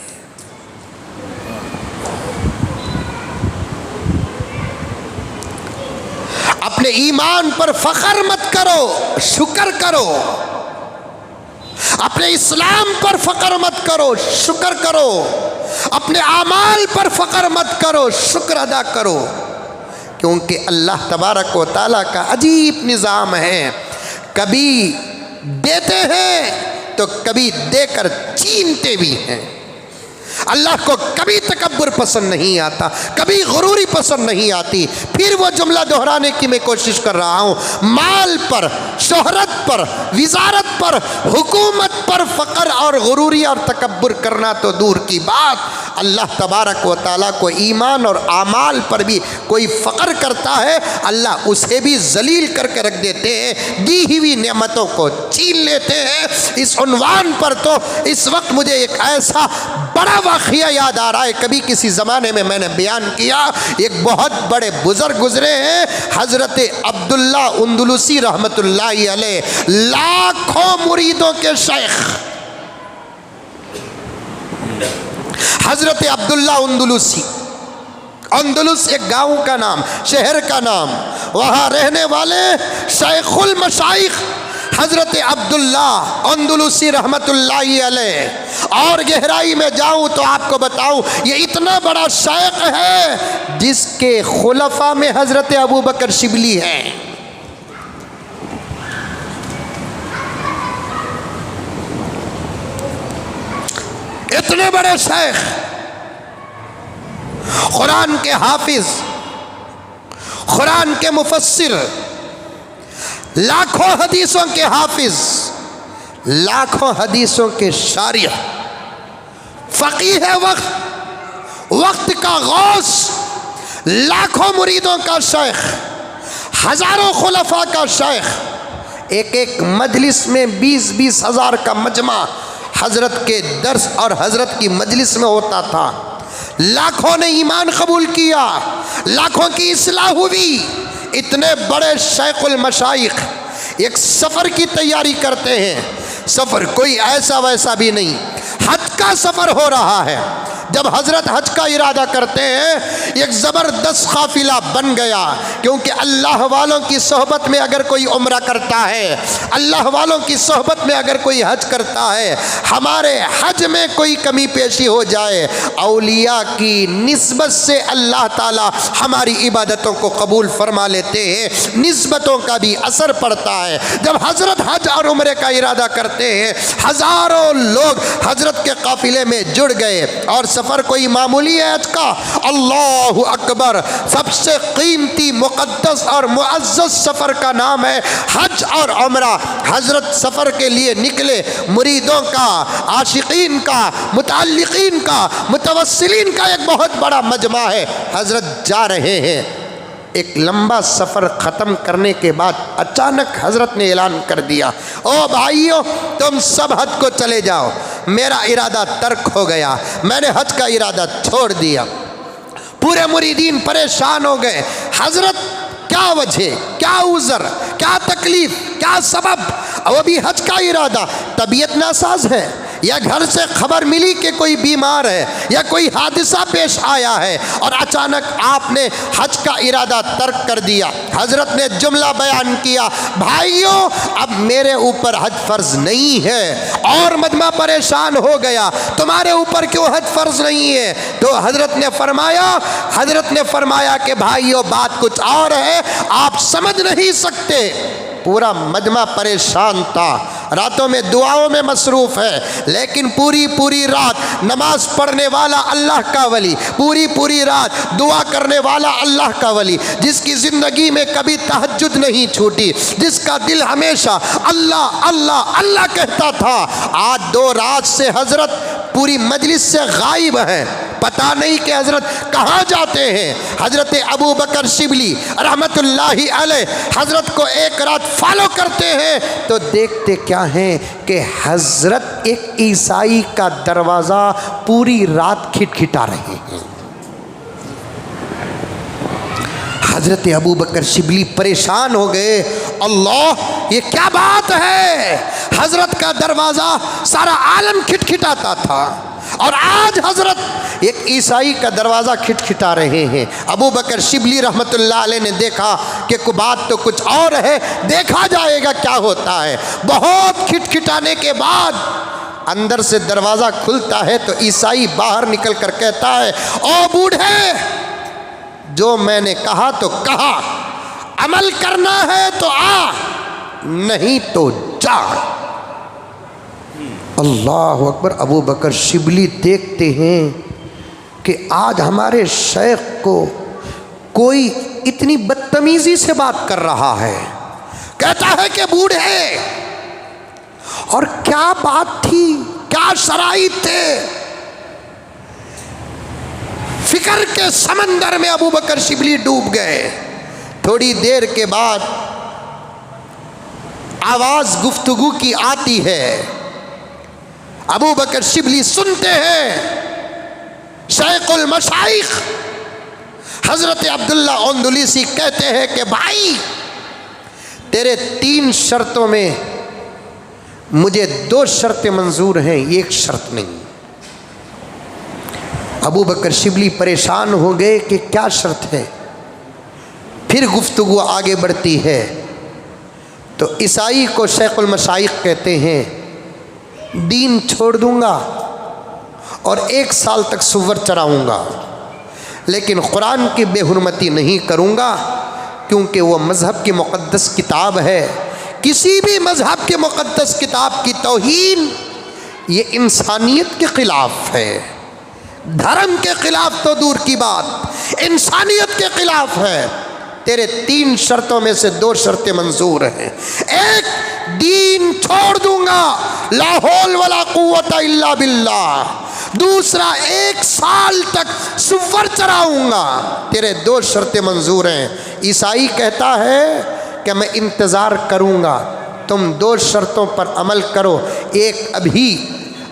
अपने ईमान पर फख्र मत करो, शुक्र करो। अपने इस्लाम पर फख्र मत करो, शुक्र करो। अपने आमाल पर फख्र मत करो, शुक्र अदा करो। क्योंकि अल्लाह तबारक व तआला का अजीब निज़ाम है, कभी देते हैं तो कभी देकर छीनते भी हैं। अल्लाह को कभी तकब्बुर पसंद नहीं आता, कभी गुरूरी पसंद नहीं आती। फिर वो जुमला दोहराने की मैं कोशिश कर रहा हूँ, माल पर, शोहरत पर, विजारत पर, हुकूमत पर फ़ख्र और गुरूरी और तकब्बुर करना तो दूर की बात, अल्लाह तबारक व तआला को ईमान और आमाल पर भी कोई फ़ख्र करता है अल्लाह उसे भी जलील करके रख देते हैं, दी हुई नेमतों को छीन लेते हैं। इस उन्वान पर तो इस वक्त मुझे एक ऐसा बड़ा वाक़या याद आ रहा है, कभी किसी ज़माने में मैंने बयान किया। एक बहुत बड़े बुज़ुर्ग गुज़रे हैं, हज़रत अब्दुल्ला उंदुलुसी रहमतुल्लाहि अलैह, लाखों मुरीदों के शेख हज़रत अब्दुल्ला उंदुलुसी। अंदलुस एक गांव का नाम, शहर का नाम, वहाँ रहने वाले शेखुल मशाइख हज़रत अब्दुल्ला अंदलुसी रहमतुल्लाहि अलैह। और गहराई में जाऊँ तो आपको बताऊँ, ये इतना बड़ा शेख है जिसके खुलफा में हज़रत अबू बकर शिबली हैं। इतने बड़े शेख, कुरान के हाफिज, कुरान के मुफस्सिर, लाखों हदीसों के हाफिज, लाखों हदीसों के शारिह, फ़क़ीह है वक्त का गौस, लाखों मुरीदों का शेख, हज़ारों खुलफा का शेख। एक एक मजलिस में 20-20 हज़ार का मजमा हज़रत के दर्स और हज़रत की मजलिस में होता था। लाखों ने ईमान कबूल किया, लाखों की इस्लाह हुई। इतने बड़े शेखुल मशाइख एक सफ़र की तैयारी करते हैं। सफ़र कोई ऐसा वैसा भी नहीं, हज का सफ़र हो रहा है। जब हज़रत हज का इरादा करते हैं, एक ज़बरदस्त काफ़िला बन गया, क्योंकि अल्लाह वालों की सोहबत में अगर कोई उम्रा करता है, अल्लाह वालों की सोहबत में अगर कोई हज करता है, हमारे हज में कोई कमी पेशी हो जाए, औलिया की निस्बत से अल्लाह ताला हमारी इबादतों को कबूल फरमा लेते हैं। निस्बतों का भी असर पड़ता है। जब हज़रत हज और उम्रे का इरादा करते हैं, हज़ारों लोग हज़रत के काफ़िले में जुड़ गए। और सफ़र कोई मामूली है हज का, अल्लाहु अकबर, सबसे कीमती, मुक़द्दस और मुअज़्ज़ज़ सफ़र का नाम है हज और उम्रा। हज़रत सफ़र के लिए निकले, मुरीदों का, आशिकीन का, मुतअल्लिक़ीन का, मुतवस्सिलीन का एक बहुत बड़ा मजमा है। हज़रत जा रहे हैं। एक लंबा सफ़र ख़त्म करने के बाद अचानक हज़रत ने ऐलान कर दिया, ओ भाइयों, तुम सब हज को चले जाओ, मेरा इरादा तर्क हो गया, मैंने हज का इरादा छोड़ दिया। पूरे मुरीदीन परेशान हो गए। हज़रत क्या वजह, क्या उज़र, क्या तकलीफ़, क्या सबब? और वो भी हज का इरादा तबीयत नासाज है, या घर से खबर मिली कि कोई बीमार है, या कोई हादसा पेश आया है और अचानक आपने हज का इरादा तर्क कर दिया। हजरत ने जुमला बयान किया, भाइयों अब मेरे ऊपर हज फर्ज नहीं है। और मजमा परेशान हो गया, तुम्हारे ऊपर क्यों हज फर्ज नहीं है? तो हजरत ने फरमाया कि भाइयों बात कुछ और है, आप समझ नहीं सकते। पूरा मजमा परेशान था, रातों में दुआओं में मसरूफ़ है, लेकिन पूरी रात नमाज पढ़ने वाला अल्लाह का वली, पूरी रात दुआ करने वाला अल्लाह का वली, जिसकी ज़िंदगी में कभी तहज्जुद नहीं छूटी, जिसका दिल हमेशा अल्लाह अल्लाह अल्लाह कहता था, आज 2 रात से हजरत पूरी मजलिस से गायब हैं। पता नहीं कि हजरत कहाँ जाते हैं। हजरत अबू बकर शिबली रहमतुल्लाहि अलैह हजरत को एक रात फॉलो करते हैं तो देखते क्या हैं कि हजरत एक ईसाई का दरवाज़ा पूरी रात खिटखिटा रहे हैं। हजरत अबू बकर शिबली परेशान हो गए, अल्लाह ये क्या बात है? हजरत का दरवाज़ा सारा आलम खिटखिटाता था और आज हजरत एक ईसाई का दरवाज़ा खिटखिटा रहे हैं। अबू बकर शिबली रहमतुल्लाह अलैह ने देखा कि बात तो कुछ और है, देखा जाएगा क्या होता है। बहुत खिटखिटाने के बाद अंदर से दरवाज़ा खुलता है तो ईसाई बाहर निकल कर कहता है, ओ बूढ़े, जो मैंने कहा तो कहा, अमल करना है तो आ, नहीं तो जा। अल्लाह अकबर। अबू बकर शिबली देखते हैं कि आज हमारे शेख को कोई इतनी बदतमीजी से बात कर रहा है। कहता है कि बूढ़े, और क्या बात थी, क्या शराइत थे? फिक्र के समंदर में अबू बकर शिबली डूब गए। थोड़ी देर के बाद आवाज गुफ्तगू की आती है। अबू बकर शिबली सुनते हैं। शेखुल मशाइख हजरत अब्दुल्ला ओंदुलीसी कहते हैं कि भाई तेरे 3 शर्तों में मुझे 2 शर्तें मंजूर हैं, एक शर्त नहीं। अबू बकर शिबली परेशान हो गए कि क्या शर्त है। फिर गुफ्तगू आगे बढ़ती है तो ईसाई को शेखुल मशाइख कहते हैं, दीन छोड़ दूंगा और 1 साल तक सुवर चराऊंगा, लेकिन कुरान की बेहुरमती नहीं करूंगा, क्योंकि वो मज़हब की मुक़द्दस किताब है। किसी भी मज़हब के मुक़द्दस किताब की तौहीन ये इंसानियत के ख़िलाफ़ है। धर्म के ख़िलाफ़ तो दूर की बात, इंसानियत के ख़िलाफ़ है। तेरे 3 शर्तों में से 2 शर्तें मंजूर हैं। एक, दीन छोड़ दूंगा, ला हौल वला कुव्वता इल्ला बिल्लाह। दूसरा, 1 साल तक सुवर चराऊंगा। तेरे 2 शर्तें मंजूर हैं। ईसाई कहता है कि मैं इंतज़ार करूंगा, तुम 2 शर्तों पर अमल करो, एक अभी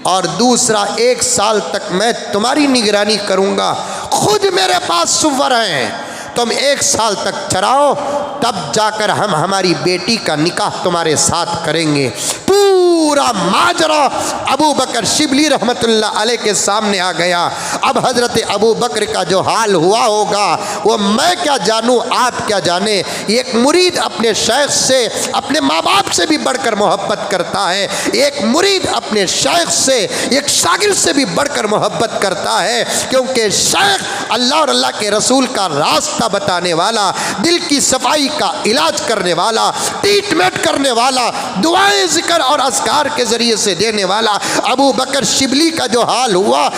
और दूसरा 1 साल तक मैं तुम्हारी निगरानी करूंगा। खुद मेरे पास सुवर हैं, तुम 1 साल तक चराओ, तब जाकर हम हमारी बेटी का निकाह तुम्हारे साथ करेंगे। पूरा माजरा अबू बकर शिबली रहमतुल्लाह अलैह के सामने आ गया। अब हजरत अबू बकर का जो हाल हुआ होगा वो मैं क्या जानूँ, आप क्या जाने। एक मुरीद अपने शेख से, अपने माँ बाप से भी बढ़कर मोहब्बत करता है। एक मुरीद अपने शेख से, एक शागिर्द से भी बढ़कर मोहब्बत करता है, क्योंकि शेख अल्लाह और अल्लाह के रसूल का रास्ता बताने वाला, दिल की सफाई का इलाज करने वाला, ट्रीटमेंट करने वाला, दुआएं जिक्र और अस्कार के ज़रिए से देने वाला अबू बकर शिबली का जो हाल हुआ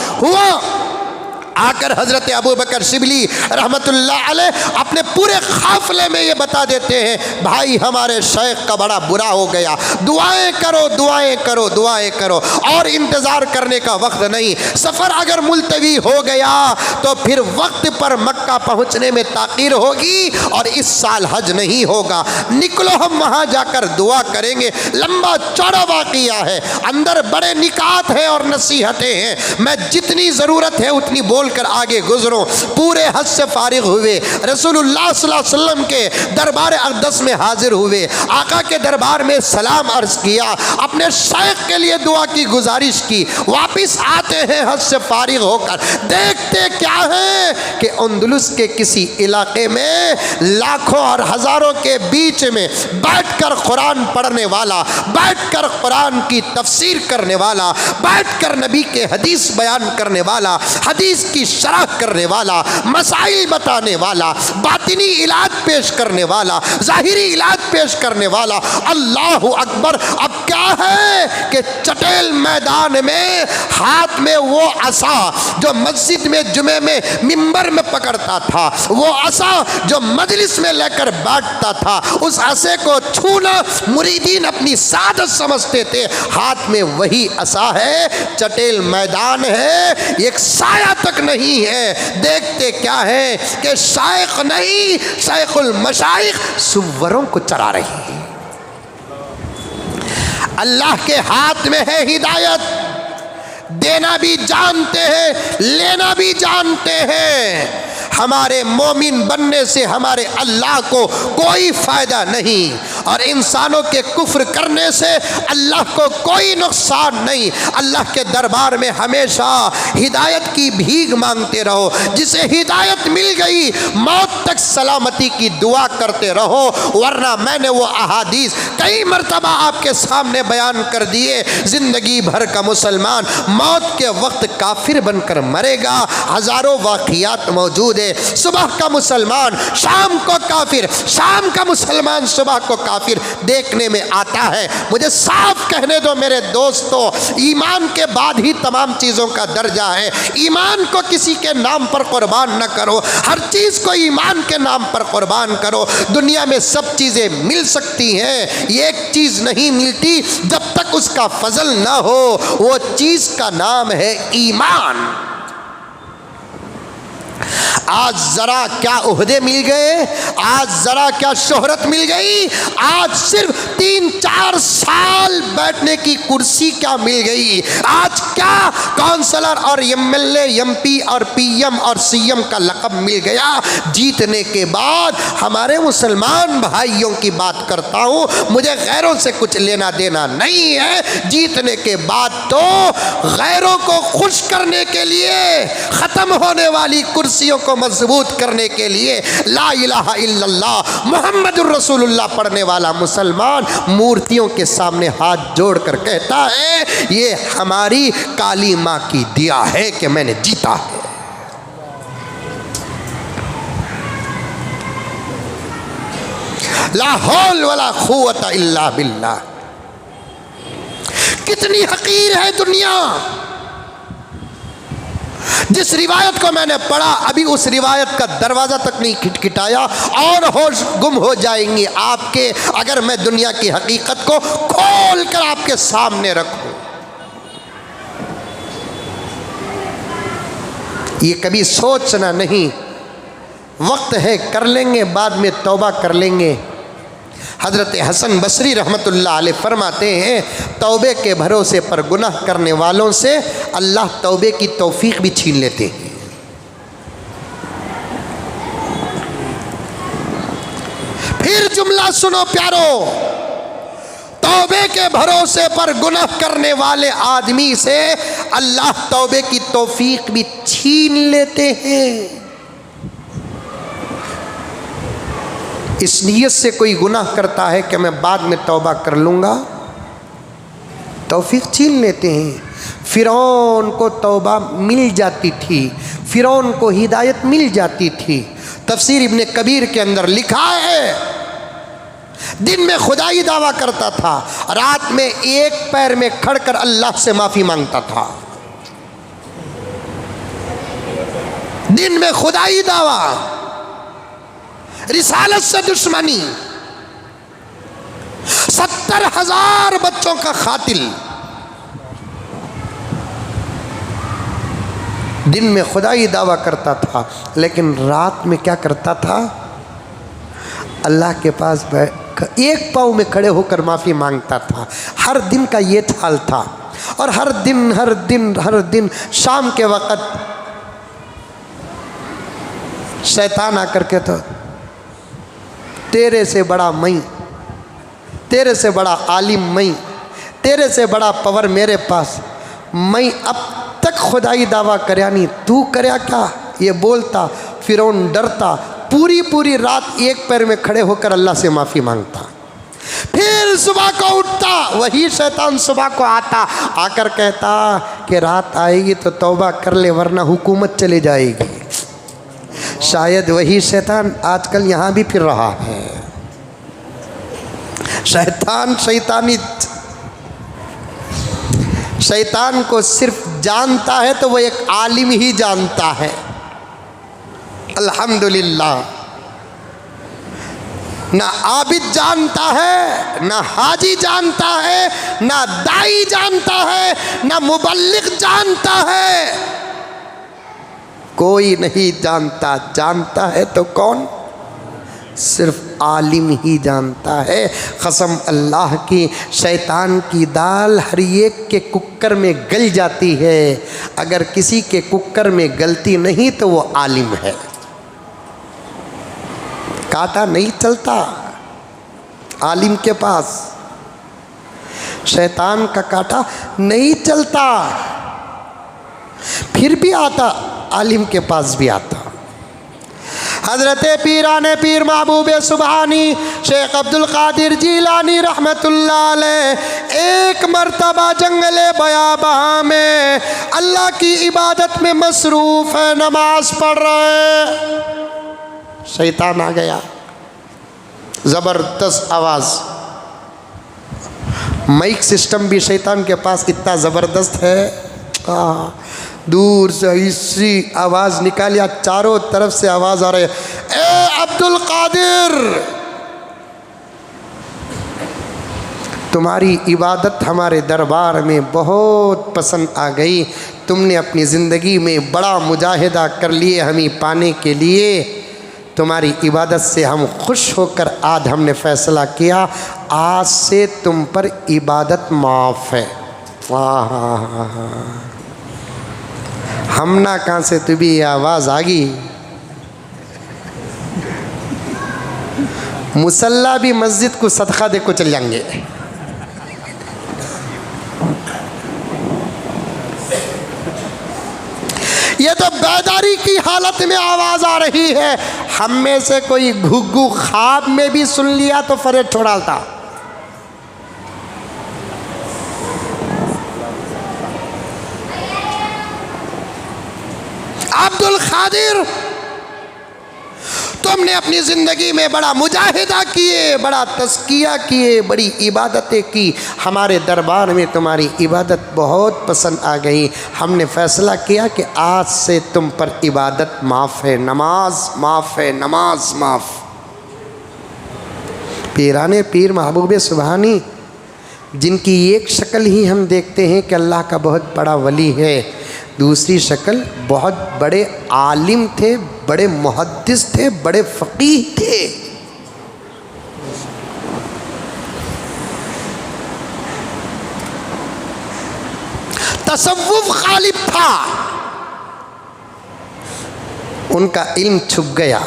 आकर हज़रत अबू बकर शिबली रहमतुल्लाह अलैह अपने पूरे काफ़िले में ये बता देते हैं, भाई हमारे शेख का बड़ा बुरा हो गया, दुआएं करो दुआएं करो दुआएं करो, और इंतज़ार करने का वक्त नहीं। सफ़र अगर मुलतवी हो गया तो फिर वक्त पर मक्का पहुँचने में ताख़ीर होगी और इस साल हज नहीं होगा। निकलो, हम वहाँ जाकर दुआ करेंगे। लंबा चौड़ा वाक़िया है, अंदर बड़े निकात हैं और नसीहतें हैं। मैं जितनी ज़रूरत है उतनी बोल बोलकर आगे गुजरो। पूरे हज से फारिग हुए, रसूलुल्लाह सल्लल्लाहु अलैहि वसल्लम के दरबार अक़दस में हाजिर हुए, आका के दरबार में सलाम अर्ज़ किया, अपने शेख के लिए दुआ की गुजारिश की। वापस आते हैं हज से फारिग होकर, देखते क्या है कि अंदलुस के किसी इलाके में लाखों और हज़ारों के बीच में बैठकर कुरान पढ़ने वाला, बैठकर कुरान की तफसीर करने वाला, बैठकर नबी के हदीस बयान करने वाला, हदीस की शरह करने वाला, मसाइल बताने वाला, बातिनी इलाज पेश करने वाला, ज़ाहिरी इलाज पेश करने वाला। अल्लाहु अकबर। अब क्या है कि चटेल मैदान में हाथ में वो असा जो मस्जिद में जुमे में मिंबर में पकड़ता था, वो असा जो मजलिस में लेकर बैठता था, उस असे को छूना मुरीदीन अपनी सादत समझते थे। हाथ में वही असा है, चटेल मैदान है, एक साया तक नहीं है। देखते क्या है कि शाइख नहीं, शाइखुल मशाइख सुवरों को चरा रही है। अल्लाह के हाथ में है हिदायत, देना भी जानते हैं, लेना भी जानते हैं। हमारे मोमिन बनने से हमारे अल्लाह को कोई फ़ायदा नहीं, और इंसानों के कुफ्र करने से अल्लाह को कोई नुकसान नहीं। अल्लाह के दरबार में हमेशा हिदायत की भीख मांगते रहो। जिसे हिदायत मिल गई मौत तक सलामती की दुआ करते रहो, वरना मैंने वो अहादीस कई मरतबा आपके सामने बयान कर दिए। ज़िंदगी भर का मुसलमान मौत के वक्त काफिर बनकर मरेगा, हज़ारों वाक़ियात मौजूद है। सुबह का मुसलमान शाम को काफिर, शाम का मुसलमान सुबह को काफिर देखने में आता है। मुझे साफ कहने दो मेरे दोस्तों, ईमान के बाद ही तमाम चीज़ों का दर्जा है। ईमान को किसी के नाम पर कुर्बान न करो, हर चीज़ को ईमान के नाम पर कुर्बान करो। दुनिया में सब चीज़ें मिल सकती हैं, एक चीज़ नहीं मिलती जब तक उसका फजल ना हो, वो चीज़ का नाम है ईमान। आज ज़रा क्या ओहदे मिल गए, आज ज़रा क्या शोहरत मिल गई, आज सिर्फ 3-4 साल बैठने की कुर्सी क्या मिल गई, आज क्या काउंसलर और एमएलए, एमपी और पीएम और सीएम का लक़ब मिल गया। जीतने के बाद हमारे मुसलमान भाइयों की बात करता हूँ, मुझे गैरों से कुछ लेना देना नहीं है। जीतने के बाद तो गैरों को खुश करने के लिए, ख़त्म होने वाली कुर्सियों को मजबूत करने के लिए ला इलाहा इल्लल्लाह मुहम्मदुर रसूलुल्लाह पढ़ने वाला मुसलमान मूर्तियों के सामने हाथ जोड़कर कहता है, ये हमारी काली माँ की दिया है कि मैंने जीता है। ला हौल वला कुव्वता इल्ला बिल्लाह। कितनी हकीर है दुनिया। जिस रिवायत को मैंने पढ़ा, अभी उस रिवायत का दरवाज़ा तक नहीं खटखटाया और होश गुम हो जाएंगी आपके, अगर मैं दुनिया की हकीकत को खोल कर आपके सामने रखूं। ये कभी सोचना नहीं, वक्त है कर लेंगे, बाद में तौबा कर लेंगे। हज़रत हसन बसरी रहमतुल्लाह अलैह फरमाते हैं, तौबे के भरोसे पर गुनाह करने वालों से अल्लाह तौबे की तौफीक भी छीन लेते हैं। फिर जुमला सुनो प्यारो, तौबे के भरोसे पर गुनाह करने वाले आदमी से अल्लाह तौबे की तौफीक भी छीन लेते हैं। इस नीयत से कोई गुनाह करता है कि मैं बाद में तौबा कर लूँगा, तौफीक छीन लेते हैं। फ़िरौन को तौबा मिल जाती थी, फ़िरौन को हिदायत मिल जाती थी। तफसीर इब्ने कबीर के अंदर लिखा है, दिन में खुदाई दावा करता था, रात में एक पैर में खड़कर अल्लाह से माफ़ी मांगता था। दिन में खुदाई दावा, रिसालत से दुश्मनी, 70,000 बच्चों का कातिल, दिन में खुदाई दावा करता था, लेकिन रात में क्या करता था, अल्लाह के पास एक पाँव में खड़े होकर माफ़ी मांगता था। हर दिन का ये हाल था। और हर दिन शाम के वक़्त शैतान आकर के तो तेरे से बड़ा मैं, तेरे से बड़ा आलिम मैं, तेरे से बड़ा पावर मेरे पास, मैं अब तक खुदाई दावा करया नहीं, तू करया क्या? ये बोलता फिरौन डरता, पूरी पूरी रात एक पैर में खड़े होकर अल्लाह से माफ़ी मांगता। फिर सुबह को उठता, वही शैतान सुबह को आता, आकर कहता कि रात आएगी तो तौबा कर ले वरना हुकूमत चली जाएगी। शायद वही शैतान आजकल यहाँ भी फिर रहा है। शैतान शैतान को सिर्फ जानता है तो वो एक आलिम ही जानता है। अल्हम्दुलिल्लाह, ना आबिद जानता है, ना हाजी जानता है, ना दाई जानता है, ना मुबल्लिग जानता है, कोई नहीं जानता। जानता है तो कौन? सिर्फ आलिम ही जानता है। कसम अल्लाह की, शैतान की दाल हर एक के कुकर में गल जाती है, अगर किसी के कुकर में गलती नहीं तो वो आलिम है। कांटा नहीं चलता आलिम के पास, शैतान का कांटा नहीं चलता, फिर भी आता, आलिम के पास भी आता। हज़रत पीराने पीर महबूब सुबहानी शेख अब्दुल कादिर जीलानी रहमतुल्लाह अलैह एक मर्तबा जंगले बयाबा में अल्लाह की इबादत में मसरूफ़ है, नमाज पढ़ रहे, शैतान आ गया, ज़बरदस्त आवाज़। माइक सिस्टम भी शैतान के पास इतना ज़बरदस्त है, दूर से इसी आवाज़ निकालिया, चारों तरफ से आवाज़ आ रही है, ए अब्दुल कादिर, तुम्हारी इबादत हमारे दरबार में बहुत पसंद आ गई, तुमने अपनी ज़िंदगी में बड़ा मुजाहिदा कर लिए हमें पाने के लिए, तुम्हारी इबादत से हम खुश होकर आज हमने फ़ैसला किया, आज से तुम पर इबादत माफ़ है। वाह, हम ना कहाँ से तुम्हें ये आवाज़ आ गई। मुसल्ला भी मस्जिद को सदका दे को चल जाएंगे। ये तो बेदारी की हालत में आवाज़ आ रही है। हम में से कोई घुग्गू ख्वाब में भी सुन लिया तो फरेद छोड़ाता। अब्दुल कादिर, तुमने अपनी ज़िंदगी में बड़ा मुजाहिदा किए, बड़ा तज़किया किए, बड़ी इबादतें की, हमारे दरबार में तुम्हारी इबादत बहुत पसंद आ गई, हमने फ़ैसला किया कि आज से तुम पर इबादत माफ़ है, नमाज माफ़ है, नमाज माफ़। पीराने पीर महबूब सुबहानी, जिनकी एक शक्ल ही हम देखते हैं कि अल्लाह का बहुत बड़ा वली है, दूसरी शक्ल बहुत बड़े आलिम थे, बड़े मुहद्दिस थे, बड़े फ़क़ीह थे। तसव्वुफ़ गालिब था, उनका इल्म छुप गया।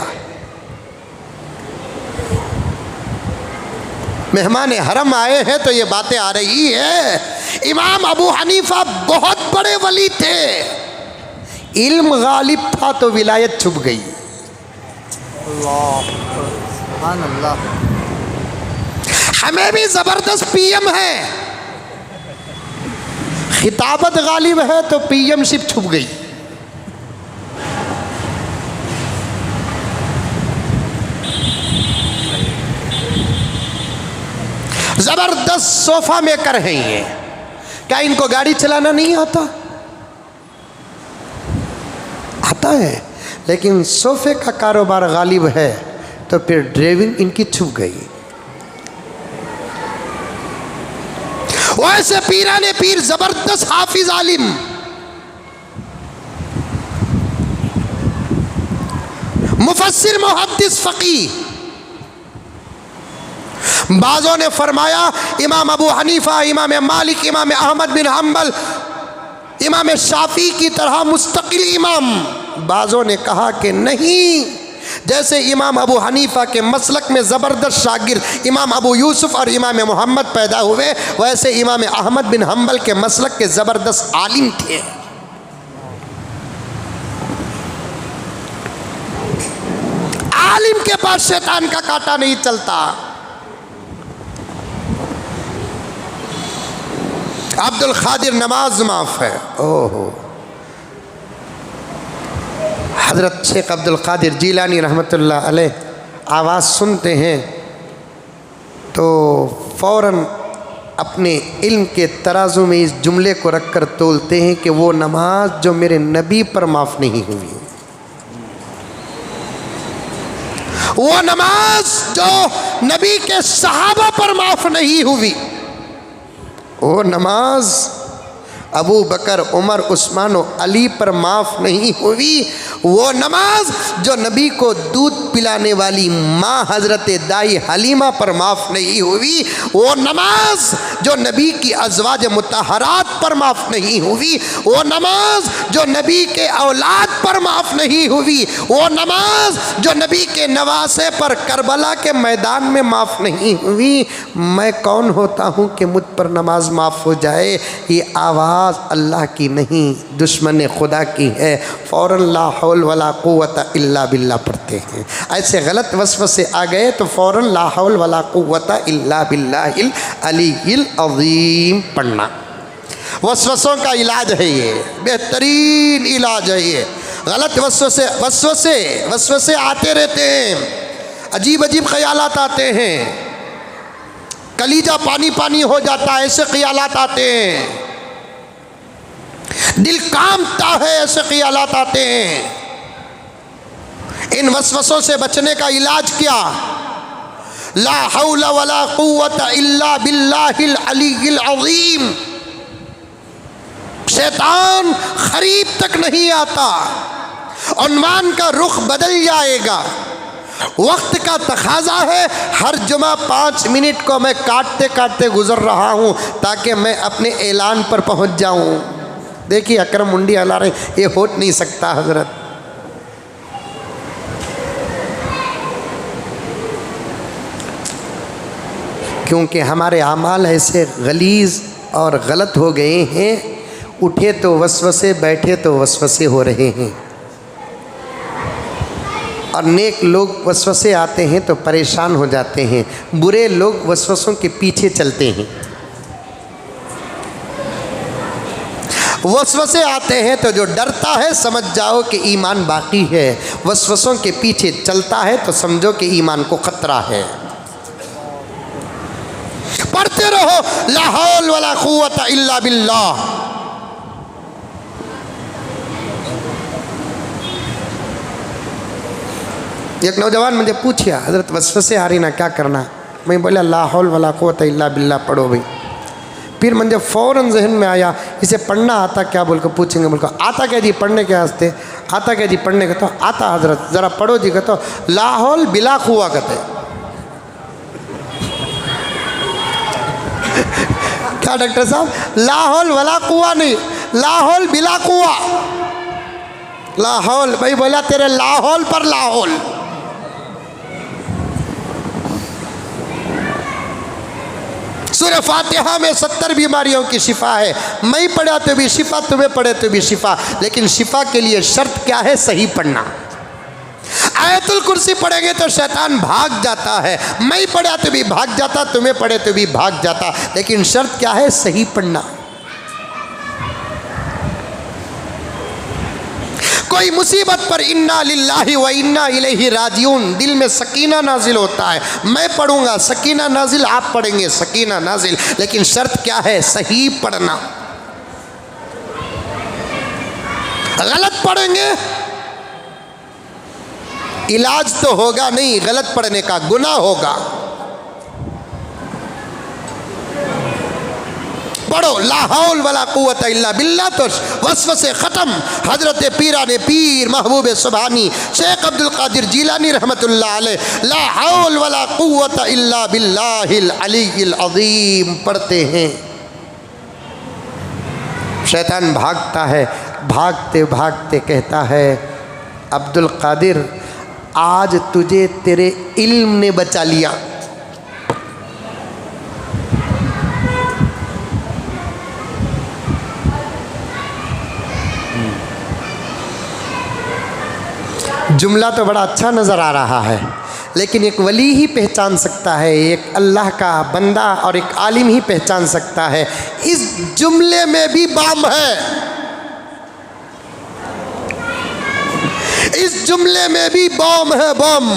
मेहमान हरम आए हैं तो ये बातें आ रही है। इमाम अबू हनीफा बहुत बड़े वली थे, इल्म गालिब था तो विलायत छुप गई। अल्लाह सुभान अल्लाह। हमें भी ज़बरदस्त पीएम है, खिताबत गालिब है तो पीएमशिप छुप गई। ज़बरदस्त सोफ़ा मेकर हैं ये, क्या इनको गाड़ी चलाना नहीं आता? आता है, लेकिन सोफ़े का कारोबार गालिब है तो फिर ड्राइविंग इनकी छुप गई। वैसे पीराने पीर ज़बरदस्त हाफिज आलिम, मुफस्सिर मुहद्दिस फ़क़ीह। बाज़ों ने फरमाया इमाम अबू हनीफा, इमाम मालिक, इमाम अहमद बिन हम्बल, इमाम शाफी की तरह मुस्तकिल इमाम। बाज़ों ने कहा कि नहीं, जैसे इमाम अबू हनीफा के मसलक में ज़बरदस्त शागिर्द इमाम अबू यूसुफ और इमाम मोहम्मद पैदा हुए, वैसे इमाम अहमद बिन हम्बल के मसलक के ज़बरदस्त आलिम थे। आलिम के पास शैतान का कांटा नहीं चलता। अब्दुल कादिर नमाज माफ है। ओहो, हजरत शेख अब्दुल कादिर जीलानी रहमतुल्लाह अलैह आवाज़ सुनते हैं तो फ़ौरन अपने इल्म के तराजू में इस जुमले को रखकर तोलते हैं कि वो नमाज जो मेरे नबी पर माफ़ नहीं हुई, वो नमाज जो नबी के सहाबा पर माफ़ नहीं हुई, वो नमाज अबू बकर उमर उस्मान और अली पर माफ़ नहीं हुई, वो नमाज जो नबी को दूध पिलाने वाली माँ हज़रत दाई हलीमा पर माफ़ नहीं हुई, वो नमाज जो नबी की अज़वाज मुतहरात पर माफ़ नहीं हुई, वो नमाज जो नबी के औलाद पर माफ़ नहीं हुई, वो नमाज जो नबी के नवासे पर करबला के मैदान में माफ़ नहीं हुई। मैं कौन होता हूँ कि मुझ पर नमाज माफ़ हो जाए? ये आवाज़ अल्लाह की नहीं, दुश्मन खुदा की है। फ़ौरन ला हौल वला कुव्वत इल्ला बिल्लाह पढ़ते हैं। ऐसे गलत वसवसे आ गए तो फ़ौरन ला हौल वला कुव्वत इल्ला बिल्लाहिल अलीयिल अज़ीम पढ़ना। वसवसों का इलाज है ये, बेहतरीन इलाज है ये। गलत वसवसे आते रहते हैं, अजीब अजीब ख्यालात आते हैं, कलीजा पानी पानी हो जाता है, ऐसे ख्यालात आते हैं, दिल कांपता है, ऐसे ख्यालात आते हैं। इन वसवसों से बचने का इलाज क्या? ला हौला वला कुव्वत इल्ला बिल्लाहिल अलीयिल अज़ीम। शैतान खरीब तक नहीं आता, उन्वान का रुख बदल जाएगा। वक्त का तकाजा है, हर जुमा 5 मिनट को मैं काटते काटते गुजर रहा हूँ ताकि मैं अपने ऐलान पर पहुँच जाऊँ। देखिए अकरम मुंडी हला रहे, ये हो नहीं सकता हजरत। क्योंकि हमारे आमाल ऐसे गलीज़ और गलत हो गए हैं, उठे तो वसवसे, बैठे तो वसवसे हो रहे हैं। और नेक लोग वसवसे आते हैं तो परेशान हो जाते हैं, बुरे लोग वसवसों के पीछे चलते हैं। वसवसे आते हैं तो जो डरता है समझ जाओ कि ईमान बाकी है, वसवसों के पीछे चलता है तो समझो कि ईमान को खतरा है। पढ़ते रहो ला हौल वला कुव्वत इल्ला बिल्लाह। एक नौजवान मुझे पूछा, हजरत वसवसे आ रही ना, क्या करना? मैं बोला ला हौल वला कुव्वत इल्ला बिल्लाह पढ़ो भाई। फिर मुझे फ़ौरन जहन में आया, इसे पढ़ना आता क्या? बोल कर पूछेंगे, बोल कर आता क्या जी पढ़ने के वास्ते? आता क्या जी पढ़ने का? तो आता हजरत, ज़रा पढ़ो जी। कहते ला हौल बिला कुआ कहते। क्या डॉक्टर साहब? ला हौल वला कुआ नहीं, ला हौल बिला कुआ। ला हौल भाई बोला तेरे ला हौल पर ला हौल। सूरह फातिहा में 70 बीमारियों की शिफा है। मैं पढ़ा तो भी शिफा, तुम्हें पढ़े तो भी शिफा। लेकिन शिफा के लिए शर्त क्या है? सही पढ़ना। आयतुल कुर्सी पढ़ेंगे तो शैतान भाग जाता है, मैं पढ़ा तो भी भाग जाता, तुम्हें पढ़े तो भी भाग जाता। लेकिन शर्त क्या है? सही पढ़ना। कोई मुसीबत पर इन्ना लिल्लाहि व इन्ना इलैहि राजिऊन, दिल में सकीना नाजिल होता है। मैं पढ़ूंगा सकीना नाजिल, आप पढ़ेंगे सकीना नाजिल। लेकिन शर्त क्या है? सही पढ़ना। गलत पढ़ेंगे इलाज तो होगा नहीं, गलत पढ़ने का गुनाह होगा। पढ़ो ला हौल वला कुव्वत इल्ला बिल्लाह तो वसवसे ख़त्म। हज़रत पीराने पीर महबूब सुबहानी शेख अब्दुल कादिर जीलानी रहमतुल्लाह अलैह ला हौल वला कुव्वत इल्ला बिल्लाहिल अलीयिल अज़ीम पढ़ते हैं। शैतान भागता है, भागते भागते कहता है अब्दुल कादिर आज तुझे तेरे इल्म ने बचा लिया। जुमला तो बड़ा अच्छा नज़र आ रहा है, लेकिन एक वली ही पहचान सकता है, एक अल्लाह का बंदा और एक आलिम ही पहचान सकता है। इस जुमले में भी बम है, इस जुमले में भी बम है, बम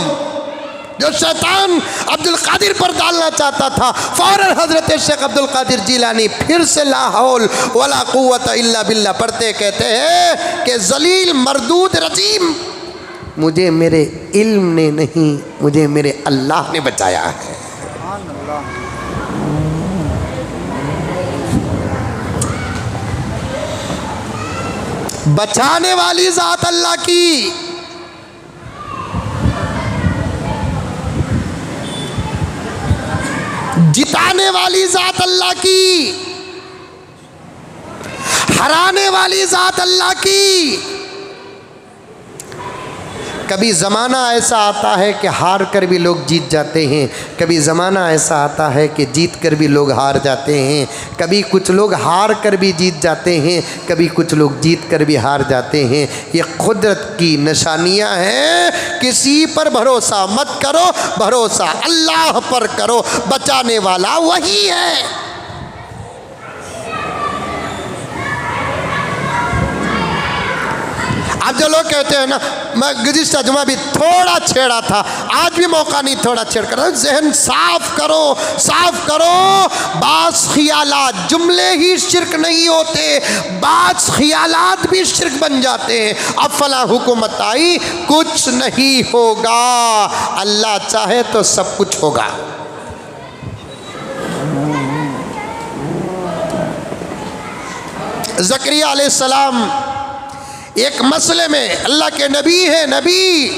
जो शैतान अब्दुल कादिर पर डालना चाहता था। फौरन हजरत शेख अब्दुल कादिर जिलानी फिर से ला हौल वला कुव्वत इल्ला बिल्लाह पढ़ते कहते हैं कि जलील मरदूद रजीम, मुझे मेरे इल्म ने नहीं, मुझे मेरे अल्लाह ने बचाया है। बचाने वाली जात अल्लाह की, जिताने वाली जात अल्लाह की, हराने वाली जात अल्लाह की। कभी ज़माना ऐसा आता है कि हार कर भी लोग जीत जाते हैं, कभी ज़माना ऐसा आता है कि जीत कर भी लोग हार जाते हैं, कभी कुछ लोग हार कर भी जीत जाते हैं, कभी कुछ लोग जीत कर भी हार जाते हैं। ये कुदरत की निशानियां हैं। किसी पर भरोसा मत करो, भरोसा अल्लाह पर करो, बचाने वाला वही है। अब जो लोग कहते हैं ना, मैं गुज़िश्ता जुमा भी थोड़ा छेड़ा था, आज भी मौका नहीं थोड़ा छेड़ कर, जहन साफ करो, साफ करो। बास ख्यालात, जुमले ही शिरक नहीं होते, बास ख्यालात भी शिरक बन जाते हैं। अब फला हुकूमत आई, कुछ नहीं होगा, अल्लाह चाहे तो सब कुछ होगा। ज़करिया अलैहिस्सलाम एक मसले में अल्लाह के नबी है, नबी,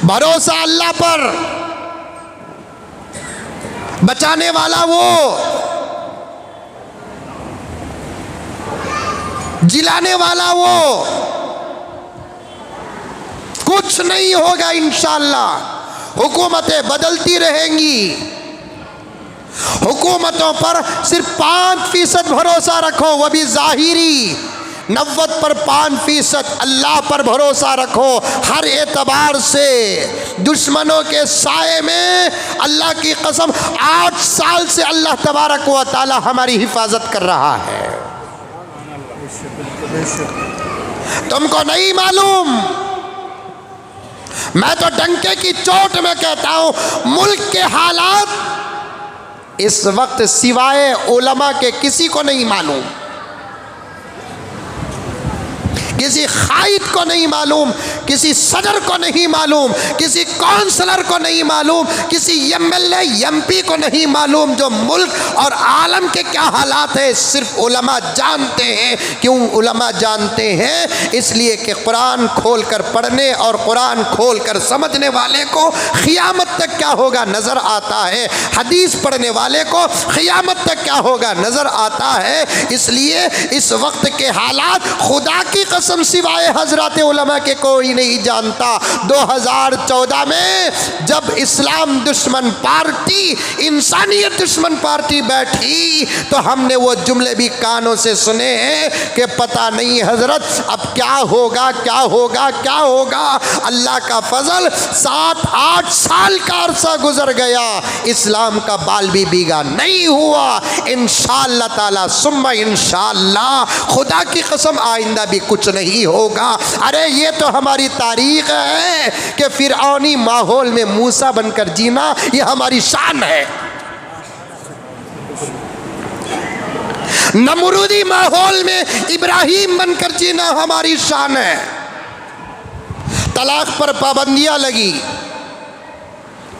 भरोसा अल्लाह पर, बचाने वाला वो, जिलाने वाला वो, कुछ नहीं होगा इंशाअल्लाह। हुकूमतें बदलती रहेंगी, हुकूमतों पर सिर्फ 5% भरोसा रखो, वह भी ज़ाहिरी। 90 पर 5% अल्लाह पर भरोसा रखो। हर एतबार से दुश्मनों के साए में अल्लाह की कसम 8 साल से अल्लाह तबारक व तआला हमारी हिफाजत कर रहा है। तुमको नहीं मालूम, मैं तो डंके की चोट में कहता हूं, मुल्क के हालात इस वक्त सिवाय उलमा के किसी को नहीं मालूम, किसी खाइद को नहीं मालूम, किसी सदर को नहीं मालूम, किसी काउंसलर को नहीं मालूम, किसी एमएलए एमपी को नहीं मालूम जो मुल्क और आलम के क्या हालात है। सिर्फ उलमा जानते हैं। क्यों उलमा जानते हैं? इसलिए कि कुरान खोल कर पढ़ने और कुरान खोल कर समझने वाले को क़ियामत तक क्या होगा नज़र आता है, हदीस पढ़ने वाले को क़ियामत तक क्या होगा नज़र आता है। इसलिए इस वक्त के हालात खुदा की कसम सिवाय हजरत उलमा के कोई नहीं जानता। 2014 में जब इस्लाम दुश्मन पार्टी, इंसानियत दुश्मन पार्टी बैठी तो हमने वो जुमले भी कानों से सुने हैं कि पता नहीं हजरत अब क्या होगा, क्या होगा, क्या होगा। अल्लाह का फजल 7-8 साल का अरसा गुजर गया, इस्लाम का बाल भी बीगा नहीं हुआ। इंशाअल्लाह ताला सुम्मा इंशाअल्लाह, खुदा की कसम आइंदा भी कुछ नहीं होगा। अरे ये तो हमारी तारीख है कि फिरऔनी माहौल में मूसा बनकर जीना ये हमारी शान है, नमरूदी माहौल में इब्राहिम बनकर जीना हमारी शान है। तलाक पर पाबंदियां लगी,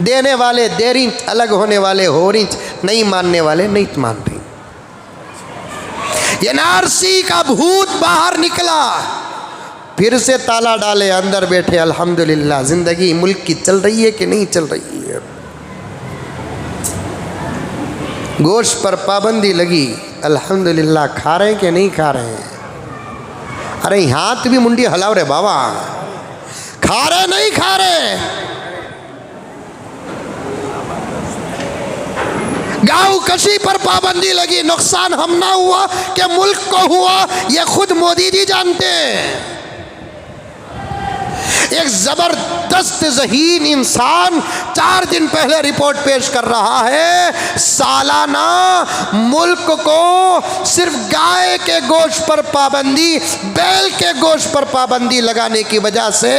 देने वाले दे रही, अलग होने वाले हो रही, नहीं मानने वाले नहीं मान रही। एनआरसी का भूत बाहर निकला, फिर से ताला डाले अंदर बैठे। अल्हम्दुलिल्लाह जिंदगी मुल्क की चल रही है कि नहीं चल रही है। गोश्त पर पाबंदी लगी, अल्हम्दुलिल्लाह खा रहे हैं कि नहीं खा रहे हैं। अरे हाथ भी मुंडी हलाओ रे बाबा। खा रहे नहीं खा रहे? गाँव कशी पर पाबंदी लगी, नुकसान हम ना हुआ कि मुल्क को हुआ, ये खुद मोदी जी जानते हैं। एक जबरदस्त ज़हीन इंसान 4 दिन पहले रिपोर्ट पेश कर रहा है, सालाना मुल्क को सिर्फ गाय के गोश्त पर पाबंदी, बैल के गोश्त पर पाबंदी लगाने की वजह से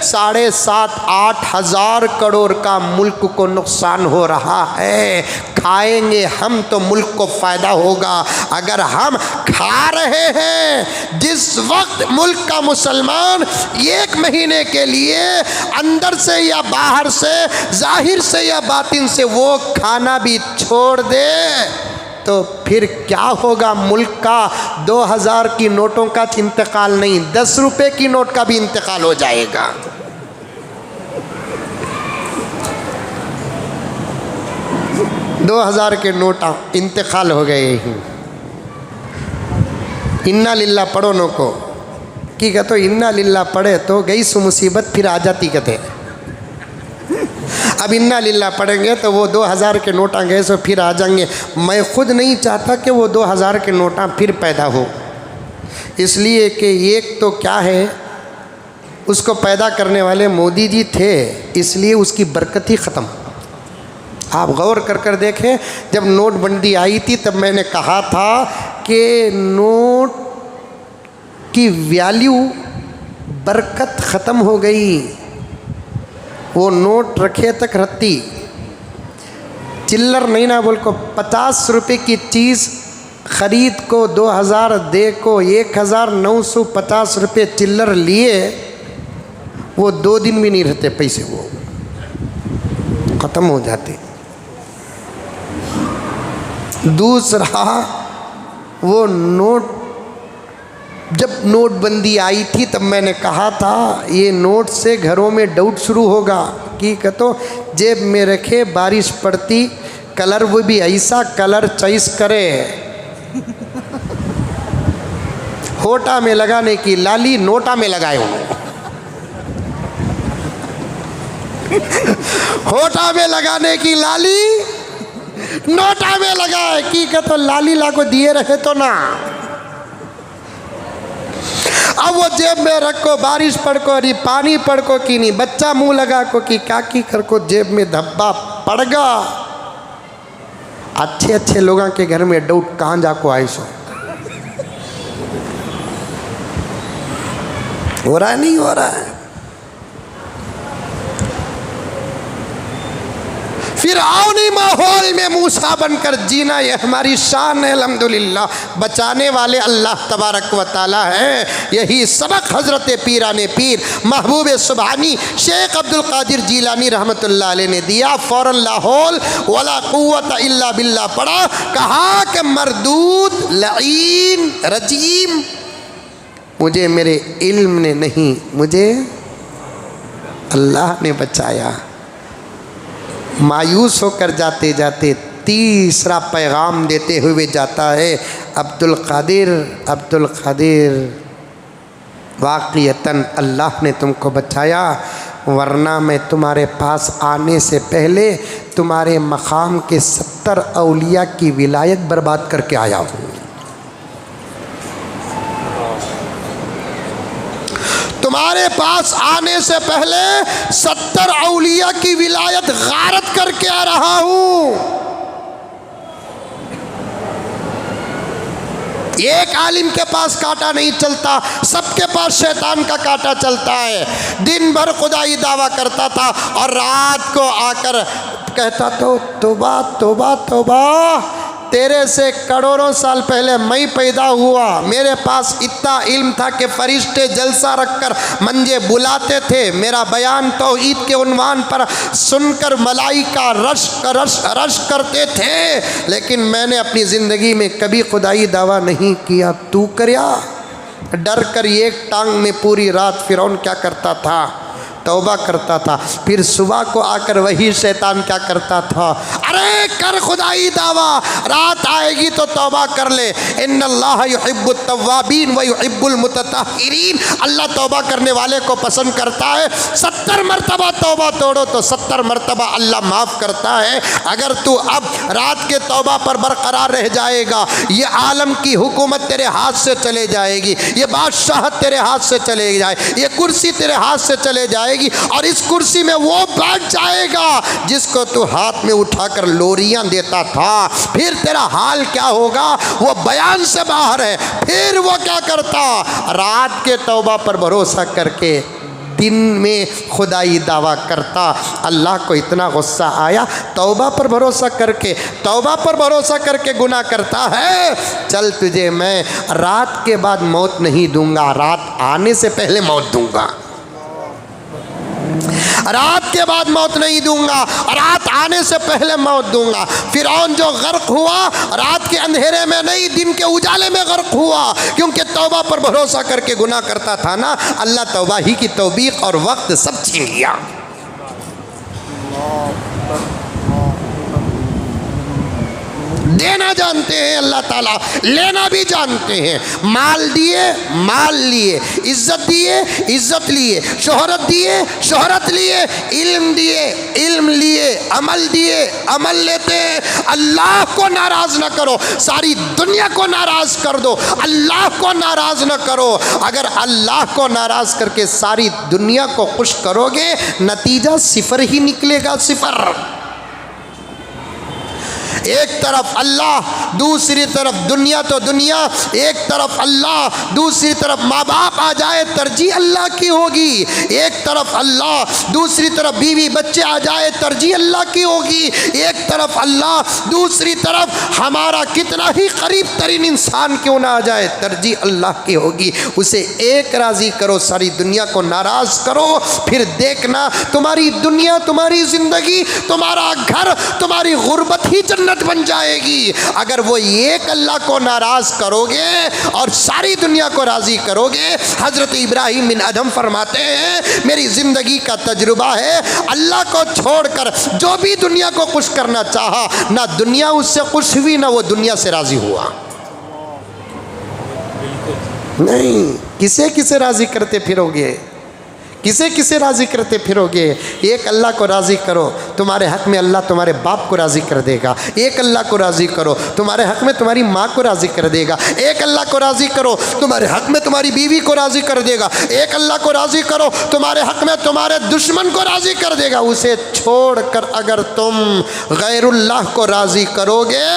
7,500-8 हज़ार करोड़ का मुल्क को नुकसान हो रहा है। खाएंगे हम तो मुल्क को फ़ायदा होगा। अगर हम खा रहे हैं, जिस वक्त मुल्क का मुसलमान 1 महीने के लिए अंदर से या बाहर से, जाहिर से या बातिन से वो खाना भी छोड़ दे, तो फिर क्या होगा? मुल्क का 2000 की नोटों का इंतकाल नहीं, 10 रुपए की नोट का भी इंतकाल हो जाएगा। दो 2000 के नोट इंतकाल हो गए ही। इन्ना लिल्ला पढ़ो नो को की कहते इन्ना लिल्ला पढ़े तो गई सु मुसीबत फिर आ जाती कहते। अब इन्ना लिल्ला पढ़ेंगे तो वो 2000 के नोटा गए सो फिर आ जाएंगे। मैं खुद नहीं चाहता कि वो 2000 के नोटा फिर पैदा हो, इसलिए कि एक तो क्या है, उसको पैदा करने वाले मोदी जी थे, इसलिए उसकी बरकत ही ख़त्म। आप गौर कर देखें, जब नोटबंदी आई थी तब मैंने कहा था कि नोट की वैल्यू, बरकत ख़त्म हो गई। वो नोट रखे तक रहती, चिल्लर नहीं ना बोल को 50 रुपये की चीज़ ख़रीद को 2000 दे को 1950 रुपये चिल्लर लिए, वो 2 दिन भी नहीं रहते पैसे, वो ख़त्म हो जाते। दूसरा, वो नोट, जब नोटबंदी आई थी तब मैंने कहा था ये नोट से घरों में डाउट शुरू होगा कि कहतो जेब में रखे, बारिश पड़ती, कलर वो भी ऐसा कलर चॉइस करे, होठा में लगाने की लाली नोटा में लगाए उन्होंने। होठा में लगाने की लाली नोटा में लगाए कि कहतो लाली लागो दिए रहे तो ना। अब वो जेब में रखो, बारिश पड़ को नहीं, पानी पड़ को कि नहीं, बच्चा मुंह लगा को कि काकी कर को जेब में धब्बा पड़गा। अच्छे अच्छे लोगों के घर में डाउट कहाँ जाको आए सो हो रहा है, नहीं हो रहा है। फिरऔनी माहौल में मूसा बनकर जीना ये हमारी शान है। अल्हम्दुलिल्लाह, बचाने वाले अल्लाह तबारक व तआला है। यही सबक हज़रत पीराने पीर महबूब सुबहानी शेख अब्दुल कादिर जीलानी रहमतुल्लाह अलैह ने दिया। फ़ौरन लाहौल वला कुव्वत इल्ला बिल्लाह पढ़ा, कहा कि मरदूद लईन रजीम, मुझे मेरे इल्म ने नहीं, मुझे अल्लाह ने बचाया। मायूस होकर जाते जाते तीसरा पैगाम देते हुए जाता है, अब्दुल कादिर वाक़ियतन अल्लाह ने तुमको बचाया, वरना मैं तुम्हारे पास आने से पहले तुम्हारे मकाम के 70 औलिया की विलायत बर्बाद करके आया हूँ। तुम्हारे पास आने से पहले 70 औलिया की विलायत गारत करके आ रहा हूँ। एक आलिम के पास कांटा नहीं चलता, सबके पास शैतान का कांटा चलता है। दिन भर खुदाई दावा करता था और रात को आकर कहता तो तौबा तौबा तौबा, तेरे से करोड़ों साल पहले मैं पैदा हुआ, मेरे पास इतना इल्म था कि फरिश्ते जलसा रखकर मंजे बुलाते थे, मेरा बयान तौहीद के उन्वान पर सुनकर मलाइका रश करते थे, लेकिन मैंने अपनी ज़िंदगी में कभी खुदाई दावा नहीं किया। तू करया? डर कर एक टांग में पूरी रात फ़िरौन क्या करता था, तौबा करता था। फिर सुबह को आकर वही शैतान क्या करता था, अरे कर खुदाई दावा, रात आएगी तो तौबा कर ले, इन्नल्लाह युहिब्बुत तव्वाबीन व युहिब्बुल मुतताहिरीन, अल्लाह तौबा करने वाले को पसंद करता है। 70 मरतबा तौबा तोड़ो तो 70 मरतबा अल्लाह माफ़ करता है। अगर तू अब रात के तौबा पर बरकरार रह जाएगा, ये आलम की हुकूमत तेरे हाथ से चले जाएगी, ये बादशाहत तेरे हाथ से चले जाए, ये कुर्सी तेरे हाथ से चले जाएगी, और इस कुर्सी में वो बैठ जाएगा जिसको तू हाथ में उठाकर लोरियां देता था। फिर तेरा हाल क्या होगा वो बयान से बाहर है। फिर वो क्या करता, रात के तौबा पर भरोसा करके दिन में खुदाई दावा करता। अल्लाह को इतना गुस्सा आया, तौबा पर भरोसा करके गुनाह करता है। चल तुझे मैं रात के बाद मौत नहीं दूंगा, रात आने से पहले मौत दूंगा, रात के बाद मौत नहीं दूंगा, रात आने से पहले मौत दूंगा। फिरौन जो गर्क हुआ रात के अंधेरे में नहीं, दिन के उजाले में गर्क हुआ, क्योंकि तौबा पर भरोसा करके गुनाह करता था ना। अल्लाह तौबा ही की तौबीक और वक्त सब छीन लिया। देना जानते हैं अल्लाह ताला, लेना भी जानते हैं। माल दिए, माल लिए, इज्जत दिए, इज्जत लिए, शोहरत दिए, शोहरत लिए, इल्म दिए, इल्म लिए, अमल दिए, अमल लेते हैं। अल्लाह को नाराज़ न करो, सारी दुनिया को नाराज़ कर दो, अल्लाह को नाराज़ न करो। अगर अल्लाह को नाराज़ करके सारी दुनिया को खुश करोगे, नतीजा सिफर ही निकलेगा, सिफर। एक तरफ अल्लाह, दूसरी तरफ दुनिया तो दुनिया, एक तरफ अल्लाह, दूसरी तरफ माँ बाप आ जाए तरजीह अल्लाह की होगी। एक तरफ अल्लाह, दूसरी तरफ बीवी बच्चे आ जाए तरजीह अल्लाह की होगी। एक तरफ अल्लाह, दूसरी तरफ हमारा कितना ही करीब तरीन इंसान क्यों ना आ जाए तरजीह अल्लाह की होगी। उसे एक राज़ी करो, सारी दुनिया को नाराज़ करो, फिर देखना तुम्हारी दुनिया, तुम्हारी ज़िंदगी, तुम्हारा घर, तुम्हारी गुर्बत ही जन्नत बन जाएगी। अगर वो एक अल्लाह को नाराज करोगे और सारी दुनिया को राजी करोगे। हजरत इब्राहिम बिन अदम फरमाते हैं, मेरी जिंदगी का तजुर्बा है, अल्लाह को छोड़कर जो भी दुनिया को खुश करना चाहा, ना दुनिया उससे खुश हुई, ना वो दुनिया से राजी हुआ। नहीं, किसे किसे राजी करते फिरोगे, किसे किसे राज़ी करते फिरोगे। एक अल्लाह को राज़ी करो, तुम्हारे हक़ में अल्लाह तुम्हारे बाप को राज़ी कर देगा। एक अल्लाह को राज़ी करो, तुम्हारे हक़ में तुम्हारी माँ को राज़ी कर देगा। एक अल्लाह को राज़ी करो, तुम्हारे हक़ में तुम्हारी बीवी को राज़ी कर देगा। एक अल्लाह को राज़ी करो, तुम्हारे हक़ में तुम्हारे दुश्मन को राज़ी कर देगा। उसे छोड़कर अगर तुम गैरुल्लाह को राज़ी करोगे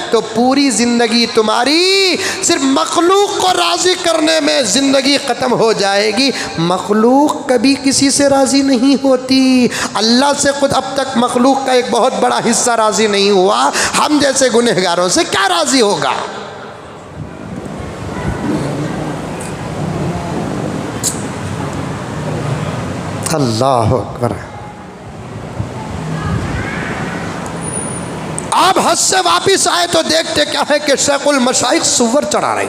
तो पूरी ज़िंदगी तुम्हारी सिर्फ मखलूक को राज़ी करने में ज़िंदगी ख़त्म हो जाएगी। मखलूक कभी किसी से राज़ी नहीं होती। अल्लाह से खुद अब तक मखलूक का एक बहुत बड़ा हिस्सा राज़ी नहीं हुआ, हम जैसे गुनहगारों से क्या राज़ी होगा। अल्लाह अकबर। अब हज से वापिस आए तो देखते क्या है कि शेखुल मशाइख सुवर चढ़ा रही,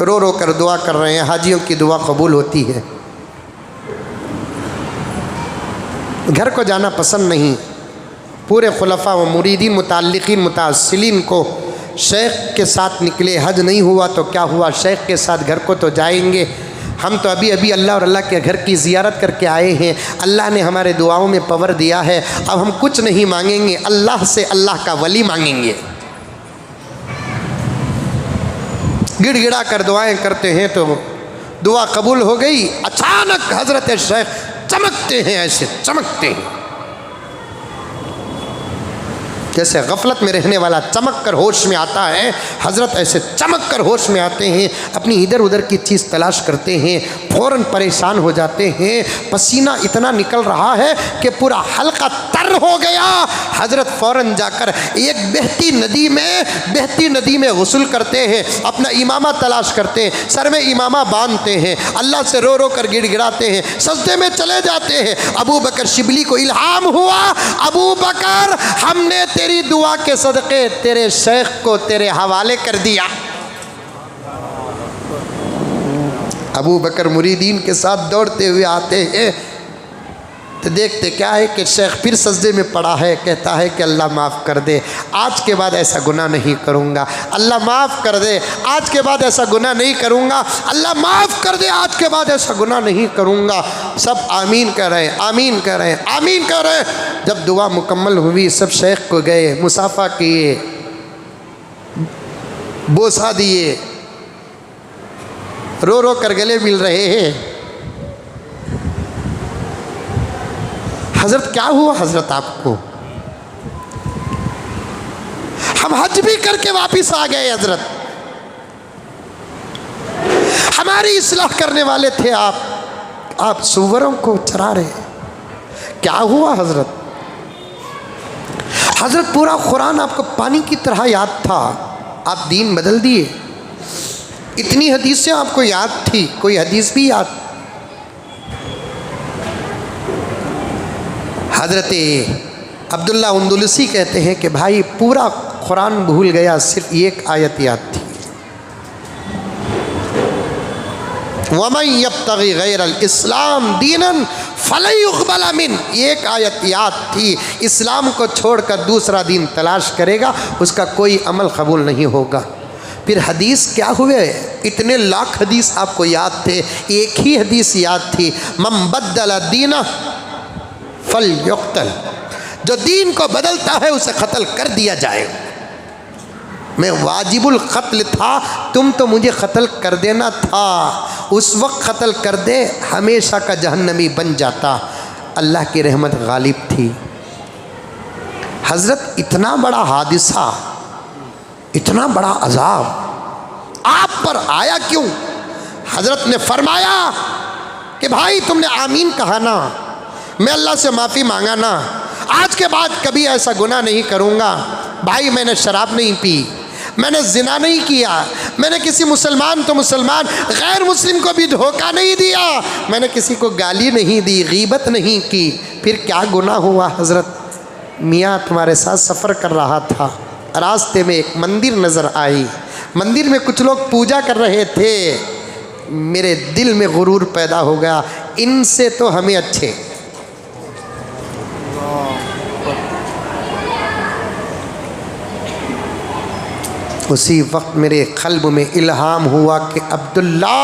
रो रो कर दुआ कर रहे हैं। हाजियों की दुआ कबूल होती है। घर को जाना पसंद नहीं। पूरे खुलफा व मुरीदीन, मुताल्लिकीन, मुतासिलीन को शेख के साथ निकले। हज नहीं हुआ तो क्या हुआ, शेख के साथ घर को तो जाएंगे। हम तो अभी अभी अल्लाह और अल्लाह के घर की ज़ियारत करके आए हैं। अल्लाह ने हमारे दुआओं में पवर दिया है। अब हम कुछ नहीं मांगेंगे, अल्लाह से अल्लाह का वली मांगेंगे। गिड़गिड़ा कर दुआएं करते हैं तो दुआ कबूल हो गई। अचानक हज़रत शेख चमकते हैं, ऐसे चमकते हैं जैसे गफलत में रहने वाला चमक कर होश में आता है। हज़रत ऐसे चमक कर होश में आते हैं, अपनी इधर उधर की चीज़ तलाश करते हैं, फ़ौरन परेशान हो जाते हैं। पसीना इतना निकल रहा है कि पूरा हल्का तर हो गया। हज़रत फ़ौरन जाकर एक बहती नदी में गुस्ल करते हैं, अपना इमामा तलाश करते हैं, सर में इमामा बांधते हैं, अल्लाह से रो रो कर गिड़गिड़ाते हैं, सजदे में चले जाते हैं। अबू बकर शिबली को इल्हाम हुआ, अबू बकर हमने तेरी दुआ के सदक़े तेरे शेख को तेरे हवाले कर दिया। अबू बकर मुरीदीन के साथ दौड़ते हुए आते हैं तो देखते क्या है कि शेख फिर सजदे में पड़ा है, कहता है कि अल्लाह माफ़ कर दे, आज के बाद ऐसा गुनाह नहीं करूँगा। अल्लाह माफ़ कर दे, आज के बाद ऐसा गुनाह नहीं करूँगा। अल्लाह माफ़ कर दे, आज के बाद ऐसा गुनाह नहीं करूँगा। सब आमीन कर रहे हैं, आमीन कर रहे हैं, आमीन कर रहे हैं। जब दुआ मुकम्मल हुई, सब शेख को गए, मुसाफा किए, बोसा दिए, रो रो कर गले मिल रहे हैं। हजरत क्या हुआ हजरत आपको? हम हज भी करके वापिस आ गए हजरत, हमारी इस्लाह करने वाले थे आप सुवरों को चरा रहे, क्या हुआ हजरत? हजरत पूरा कुरान आपको पानी की तरह याद था, आप दीन बदल दिए। इतनी हदीसें आपको याद थी, कोई हदीस भी याद? हज़रत अब्दुल्ला उंदुलसी कहते हैं कि भाई पूरा कुरान भूल गया, सिर्फ एक आयत याद थी, वमन यब्तगी गैरल इस्लाम दीनन फलन युक़बल मिन। एक आयत याद थी, इस्लाम को छोड़कर दूसरा दीन तलाश करेगा, उसका कोई अमल कबूल नहीं होगा। फिर हदीस क्या हुए? इतने लाख हदीस आपको याद थे, एक ही हदीस याद थी, मन बद्दल दीना फल युक्तल, जो दीन को बदलता है उसे कत्ल कर दिया जाए। मैं वाजिबुल कत्ल था, तुम तो मुझे कत्ल कर देना था, उस वक्त कत्ल कर दे, हमेशा का जहन्नमी बन जाता। अल्लाह की रहमत गालिब थी। हज़रत इतना बड़ा हादिसा, इतना बड़ा अजाब आप पर आया क्यों? हज़रत ने फरमाया कि भाई तुमने आमीन कहा ना, मैं अल्लाह से माफ़ी मांगा ना, आज के बाद कभी ऐसा गुनाह नहीं करूँगा। भाई मैंने शराब नहीं पी, मैंने जिना नहीं किया, मैंने किसी मुसलमान तो मुसलमान गैर मुस्लिम को भी धोखा नहीं दिया, मैंने किसी को गाली नहीं दी, गीबत नहीं की। फिर क्या गुनाह हुआ हज़रत? मियाँ तुम्हारे साथ सफ़र कर रहा था, रास्ते में एक मंदिर नज़र आई, मंदिर में कुछ लोग पूजा कर रहे थे, मेरे दिल में गुरूर पैदा हो गया, इनसे तो हमें अच्छे। उसी वक्त मेरे क़ल्ब में इल्हाम हुआ कि अब्दुल्ला,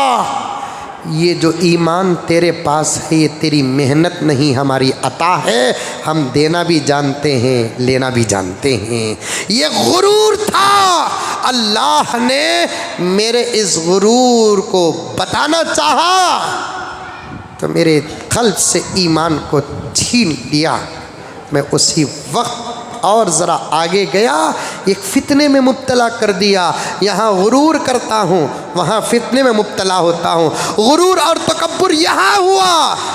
ये जो ईमान तेरे पास है ये तेरी मेहनत नहीं, हमारी अता है, हम देना भी जानते हैं, लेना भी जानते हैं। ये गुरूर था, अल्लाह ने मेरे इस गुरूर को बताना चाहा तो मेरे क़ल्ब से ईमान को छीन लिया। मैं उसी वक्त और ज़रा आगे गया, एक फ़ितने में मुब्तला कर दिया। यहाँ गुरूर करता हूँ, वहाँ फ़ितने में मुब्तला होता हूँ। गुरूर और तकब्बुर यहाँ हुआ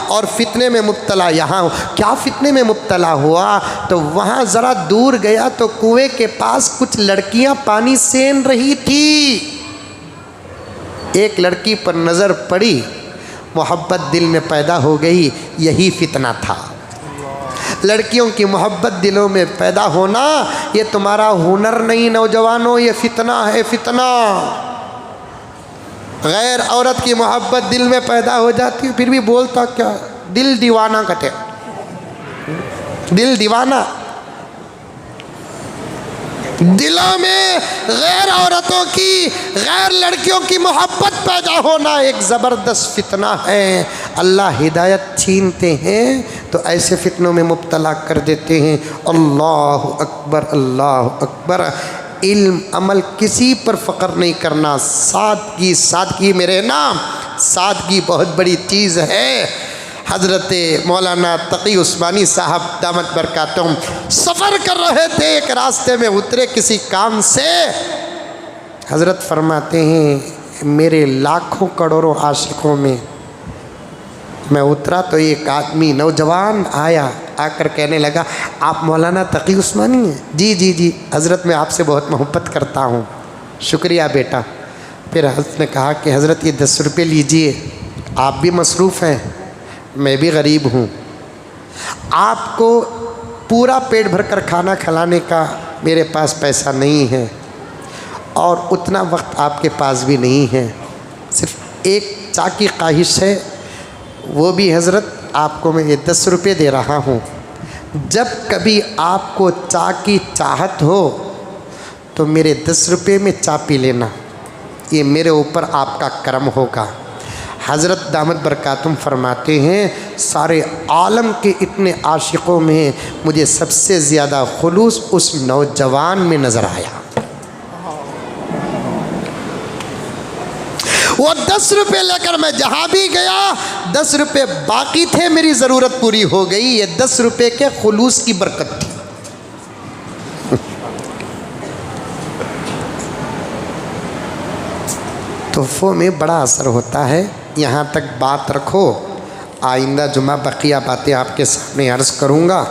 और फ़ितने में मुब्तला यहाँ हूँ। क्या फ़ितने में मुब्तला हुआ? तो वहाँ ज़रा दूर गया तो कुएं के पास कुछ लड़कियाँ पानी सेन रही थी। एक लड़की पर नज़र पड़ी, मोहब्बत दिल में पैदा हो गई। यही फ़ितना था। लड़कियों की मोहब्बत दिलों में पैदा होना ये तुम्हारा हुनर नहीं नौजवानों, ये फितना है, फितना। गैर औरत की मोहब्बत दिल में पैदा हो जाती है, फिर भी बोलता क्या, दिल दीवाना कटे, दिल दीवाना। दिलों में गैर औरतों की, गैर लड़कियों की मोहब्बत पैदा होना एक ज़बरदस्त फितना है। अल्लाह हिदायत छीनते हैं तो ऐसे फितनों में मुब्तला कर देते हैं। अल्लाह अकबर, अल्लाह अकबर। इल्म अमल किसी पर फ़ख्र नहीं करना, सादगी, सादगी में रहना, सादगी बहुत बड़ी चीज़ है। हज़रत मौलाना तकी उस्मानी साहब दामत बरकातुहुम सफ़र कर रहे थे, एक रास्ते में उतरे किसी काम से। हज़रत फरमाते हैं मेरे लाखों करोड़ों आशिकों में मैं उतरा तो एक आदमी नौजवान आया, आकर कहने लगा आप मौलाना तकी उस्मानी हैं? जी जी जी हज़रत, मैं आपसे बहुत मोहब्बत करता हूँ। शुक्रिया बेटा। फिर हज़रत ने कहा कि हज़रत ये 10 रुपये लीजिए, आप भी मसरूफ़ हैं, मैं भी गरीब हूँ, आपको पूरा पेट भर कर खाना खिलाने का मेरे पास पैसा नहीं है और उतना वक्त आपके पास भी नहीं है, सिर्फ एक चाय की ख्वाहिश है, वो भी हज़रत आपको मैं ये 10 रुपये दे रहा हूँ। जब कभी आपको चाय की चाहत हो तो मेरे 10 रुपये में चाय पी लेना, ये मेरे ऊपर आपका करम होगा। हज़रत दामद बरकातुम फरमाते हैं सारे आलम के इतने आशिकों में मुझे सबसे ज़्यादा खुलूस उस नौजवान में नज़र आया। वो 10 रुपये लेकर मैं जहाँ भी गया 10 रुपये बाकी थे, मेरी ज़रूरत पूरी हो गई। ये 10 रुपये के खुलूस की बरकत थी। तोहफ़ों में बड़ा असर होता है। यहाँ तक बात रखो, आइंदा जुमा बकिया बातें आपके सामने अर्ज़ करूँगा।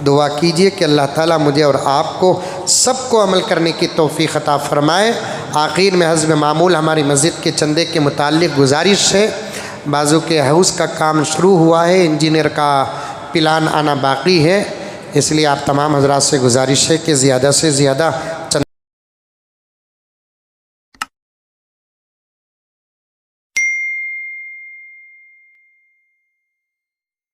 दुआ कीजिए कि अल्लाह ताला मुझे और आपको सबको अमल करने की तौफ़ीक़ अता फ़रमाए। आखिर में हज़ब मामूल हमारी मस्जिद के चंदे के मुताल्लिक़ गुजारिश है, बाजू के हाउस का काम शुरू हुआ है, इंजीनियर का प्लान आना बाकी है, इसलिए आप तमाम हज़रात से गुजारिश है कि ज़्यादा से ज़्यादा